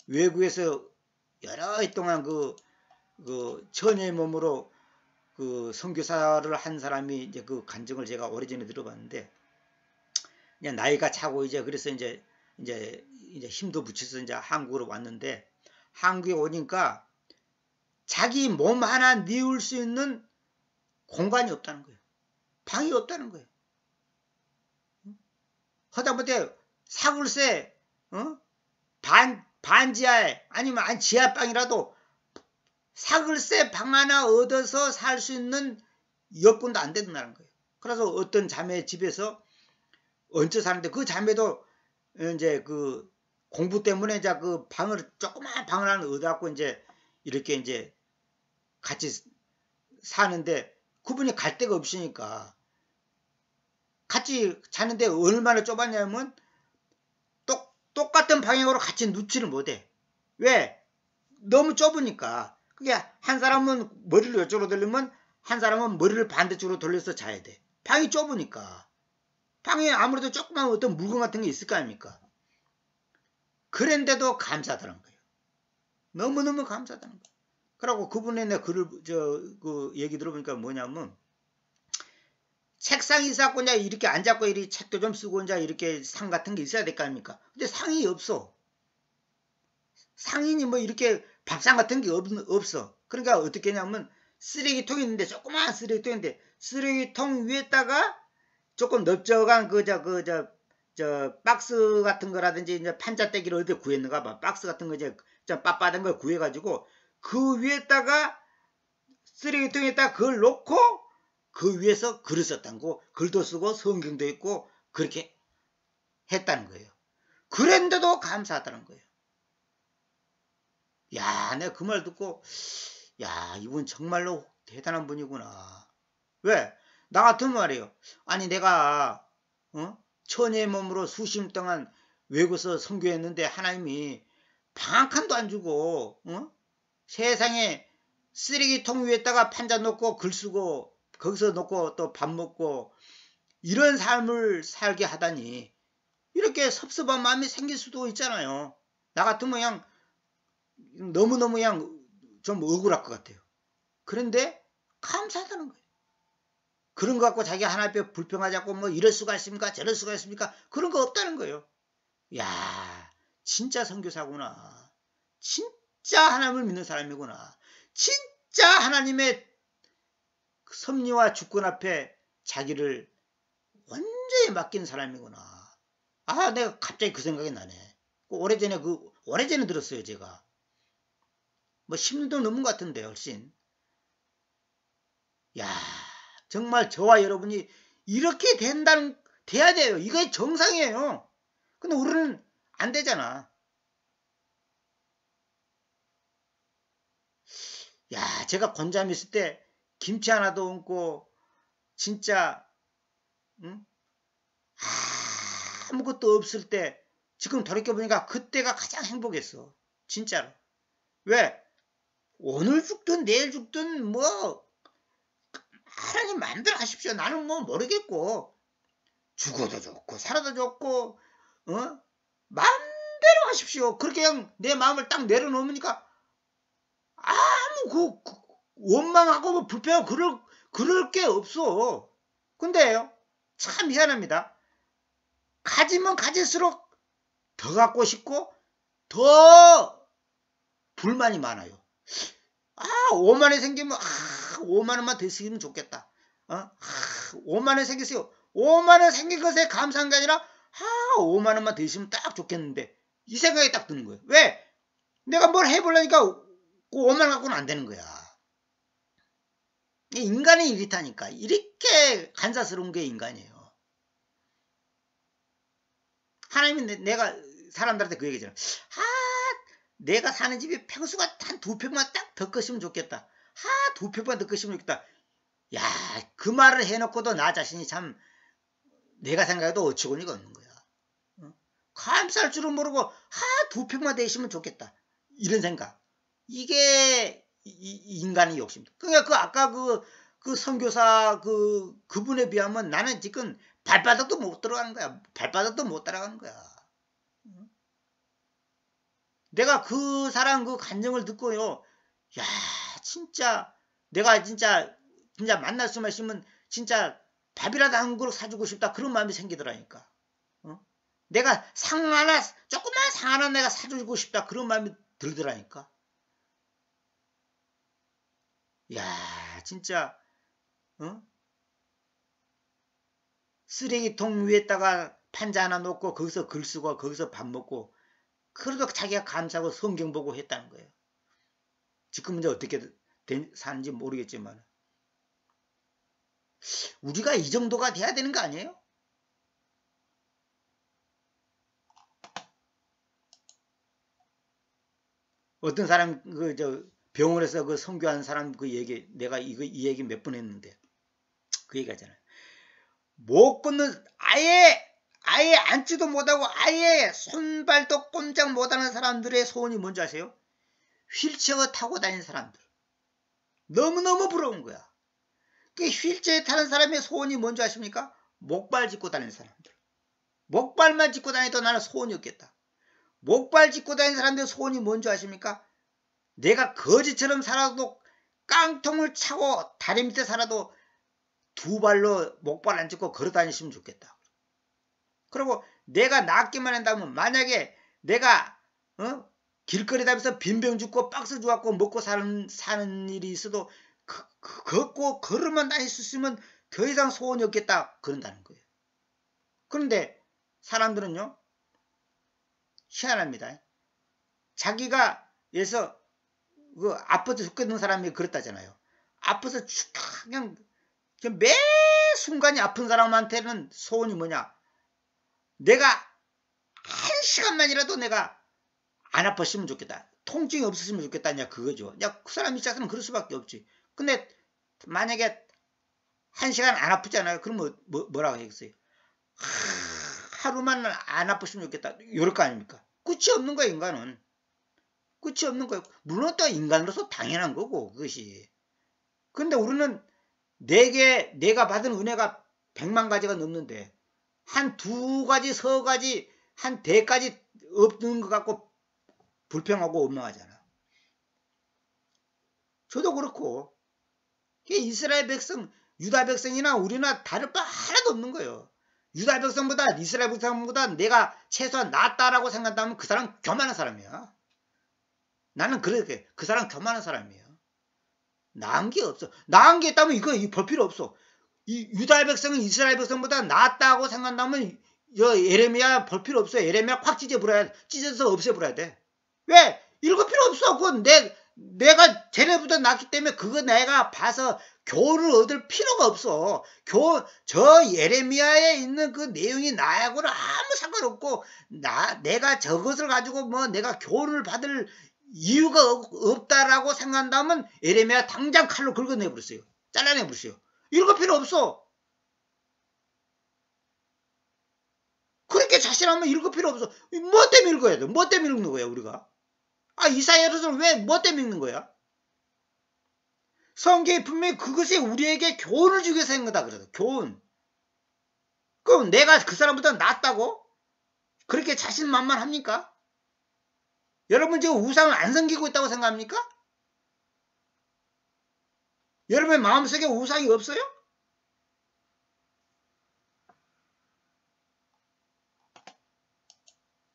외국에서 여러 해 동안 그 처녀의 몸으로 그 선교사를 한 사람이 이제 그 간증을 제가 오래전에 들어봤는데, 그냥 나이가 차고 이제 그래서 이제 힘도 붙여서 이제 한국으로 왔는데, 한국에 오니까 자기 몸 하나 뉘울 수 있는 공간이 없다는 거예요. 방이 없다는 거예요. 하다못해 사골세 반지하에 아니면 지하방이라도 사글세 방 하나 얻어서 살 수 있는 여건도 안 된다는 거예요. 그래서 어떤 자매 집에서 얹혀 사는데 그 자매도 이제 그 공부 때문에 이제 그 방을 조그마한 방을 하나 얻어갖고 이제 이렇게 이제 같이 사는데 그분이 갈 데가 없으니까 같이 자는데 얼마나 좁았냐면 똑같은 방향으로 같이 눕지를 못해. 왜? 너무 좁으니까. 그게 한 사람은 머리를 이쪽으로 돌리면 한 사람은 머리를 반대쪽으로 돌려서 자야 돼. 방이 좁으니까. 방에 아무래도 조그만 어떤 물건 같은 게 있을 거 아닙니까? 그런데도 감사하다는 거예요. 너무너무 감사하다는 거예요. 그러고 그분의 내 글을 그 얘기 들어보니까 뭐냐면 책상이 있었고 이제 이렇게 앉았고 이렇게 책도 좀 쓰고 이제 이렇게 상 같은 게 있어야 될 거 아닙니까? 근데 상이 없어. 상인이 뭐 이렇게 밥상 같은 게 없어. 그러니까 어떻게 하냐면 쓰레기통이 있는데 조그마한 쓰레기통인데 쓰레기통 위에다가 조금 넓적한 저 박스 같은 거라든지 이제 판자떼기를 어디 구했는가 봐. 박스 같은 거 이제 좀 빳빳한 걸 구해가지고 그 위에다가 쓰레기통에다가 그걸 놓고 그 위에서 글을 썼다는 거. 글도 쓰고 성경도 있고 그렇게 했다는 거예요. 그런데도 감사하다는 거예요. 야, 내가 그 말 듣고 야, 이분 정말로 대단한 분이구나. 왜? 나 같은 말이에요. 아니 내가 처녀의 몸으로 수십 년 동안 외국에서 선교했는데 하나님이 방 한 칸도 안 주고 세상에 쓰레기통 위에다가 판자 놓고 글 쓰고 거기서 놓고 또 밥 먹고 이런 삶을 살게 하다니 이렇게 섭섭한 마음이 생길 수도 있잖아요. 나 같으면 그냥 너무너무 그냥 좀 억울할 것 같아요. 그런데 감사하다는 거예요. 그런 거 갖고 자기 하나님 앞에 불평하지 않고 뭐 이럴 수가 있습니까? 저럴 수가 있습니까? 그런 거 없다는 거예요. 야, 진짜 선교사구나. 진짜 하나님을 믿는 사람이구나. 진짜 하나님의 섭리와 주권 앞에 자기를 완전히 맡긴 사람이구나. 아, 내가 갑자기 그 생각이 나네. 오래전에 들었어요, 제가. 뭐 10년도 넘은 것 같은데, 훨씬. 야, 정말 저와 여러분이 이렇게 돼야 돼요. 이게 정상이에요. 근데 우리는 안 되잖아. 야, 제가 곤잠 있을 때 김치 하나도 없고 진짜 아무것도 없을 때 지금 돌이켜보니까 그때가 가장 행복했어. 진짜로. 왜? 오늘 죽든 내일 죽든 뭐 하나님 마음대로 하십시오. 나는 뭐 모르겠고 죽어도 좋고 살아도 좋고 마음대로 하십시오. 그렇게 그냥 내 마음을 딱 내려놓으니까 아무 원망하고 뭐 불평하고 그럴 게 없어. 근데요, 참 희한합니다. 가지면 가질수록 더 갖고 싶고 더 불만이 많아요. 5만 원 생기면 5만 원만 더 있으면 좋겠다. 5만 원 생겼어요. 5만 원 생긴 것에 감사한 게 아니라 5만 원만 더 있으면 딱 좋겠는데 이 생각이 딱 드는 거예요. 왜? 내가 뭘 해보려니까 그 5만 원 갖고는 안 되는 거야. 인간이 이렇다니까. 이렇게 간사스러운 게 인간이에요. 하나님은 내가 사람들한테 그 얘기잖아. 내가 사는 집에 평수가 한 2평만 딱 더 컸으면 좋겠다. 2평만 더 컸으면 좋겠다. 야, 그 말을 해놓고도 나 자신이 참 내가 생각해도 어처구니가 없는 거야. 감쌀 줄은 모르고 2평만 더 있으면 좋겠다. 이런 생각. 이게 인간의 욕심이다. 그러니까 아까 그 선교사 그분에 비하면 나는 지금 발바닥도 못 들어가는 거야. 발바닥도 못 따라가는 거야. 내가 그 사람 그 간증을 듣고요. 야, 진짜 내가 진짜 만날 수만 있으면 진짜 밥이라도 한 그릇 사주고 싶다. 그런 마음이 생기더라니까. 내가 조그만 상 하나 내가 사주고 싶다. 그런 마음이 들더라니까. 야, 진짜 쓰레기통 위에다가 판자 하나 놓고 거기서 글 쓰고 거기서 밥 먹고 그래도 자기가 감사하고 성경 보고 했다는 거예요. 지금 이제 어떻게 사는지 모르겠지만 우리가 이 정도가 돼야 되는 거 아니에요? 어떤 사람 병원에서 그 선교한 사람 그 얘기 내가 이 얘기 몇 번 했는데 그 얘기 하잖아요. 못 걷는 아예 앉지도 못하고 아예 손발도 꼼짝 못하는 사람들의 소원이 뭔지 아세요? 휠체어 타고 다니는 사람들. 너무너무 부러운 거야. 그 휠체어 타는 사람의 소원이 뭔지 아십니까? 목발 짚고 다니는 사람들. 목발만 짚고 다니도 나는 소원이 없겠다. 목발 짚고 다니는 사람들의 소원이 뭔지 아십니까? 내가 거지처럼 살아도 깡통을 차고 다리 밑에 살아도 두 발로 목발 안 짚고 걸어 다니시면 좋겠다. 그리고 내가 낫기만 한다면 만약에 내가 길거리 다니면서 빈병 죽고 박스 주갖고 먹고 사는 일이 있어도 걷고 걸으면 다닐 수 있으면 더 이상 소원이 없겠다 그런다는 거예요. 그런데 사람들은요 희한합니다. 자기가 예서 그 아파서 죽겠는 사람이 그렇다잖아요. 아파서 그냥 매 순간이 아픈 사람한테는 소원이 뭐냐? 내가 한 시간만이라도 내가 안 아팠으면 좋겠다. 통증이 없었으면 좋겠다냐 그거죠. 야, 그 사람 입장에서는 그럴 수밖에 없지. 근데 만약에 한 시간 안 아프잖아요. 그럼 뭐라고 하겠어요? 하루만 안 아팠으면 좋겠다. 이럴 거 아닙니까? 끝이 없는 거야 인간은. 끝이 없는 거예요. 물론 또 인간으로서 당연한 거고 그것이. 근데 우리는 내가 받은 은혜가 100만 가지가 넘는데 한 2가지, 3가지, 한 4가지 없는 것 같고 불평하고 원망하잖아. 저도 그렇고 이스라엘 백성, 유다 백성이나 우리나 다를 바 하나도 없는 거예요. 유다 백성보다 이스라엘 백성보다 내가 최소한 낫다라고 생각한다면 그 사람 교만한 사람이야. 나는 그렇게 그 사람 교만한 사람이에요. 나은 게 없어. 나은 게 있다면 이거 볼 필요 없어. 이 유다 백성은 이스라엘 백성보다 낫다고 생각한다면 예레미야 볼 필요 없어. 예레미야 확 찢어서 없애버려야 돼. 왜? 읽을 필요 없어. 그건 내가 쟤네보다 낫기 때문에 그거 내가 봐서 교훈을 얻을 필요가 없어. 저 예레미야에 있는 그 내용이 나하고는 아무 상관없고 내가 저것을 가지고 뭐 내가 교훈을 받을 이유가 없다라고 생각한다면 예레미야 당장 칼로 긁어내버렸어요. 잘라내버렸어요. 읽을 필요 없어. 그렇게 자신하면 읽을 필요 없어. 뭐 때문에 읽어야 돼? 뭐 때문에 읽는 거야 우리가? 이사야서는 왜 뭐 때문에 읽는 거야? 성경이 분명히 그것이 우리에게 교훈을 주기 위해서 한 거다 그래서 교훈. 그럼 내가 그 사람보다 낫다고? 그렇게 자신만만합니까? 여러분 지금 우상을 안 섬기고 있다고 생각합니까? 여러분의 마음속에 우상이 없어요?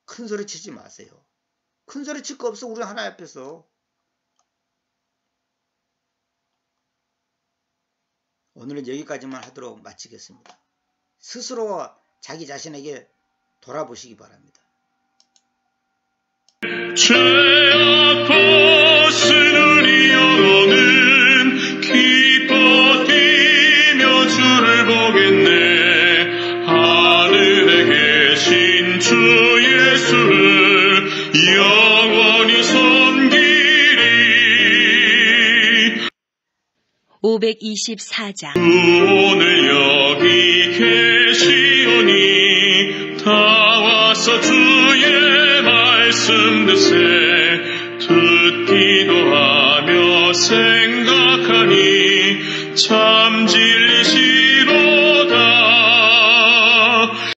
큰 소리 치지 마세요. 큰 소리 칠 거 없어 우리 하나님 앞에서. 오늘은 여기까지만 하도록 마치겠습니다. 스스로 자기 자신에게 돌아보시기 바랍니다. 죄 아파 쓰는 이 영혼은 기뻐 524장. 오늘 여기 계시오니 다 와서 주의 말씀 듣세. 듣기도 하며 생각하니 참 진리시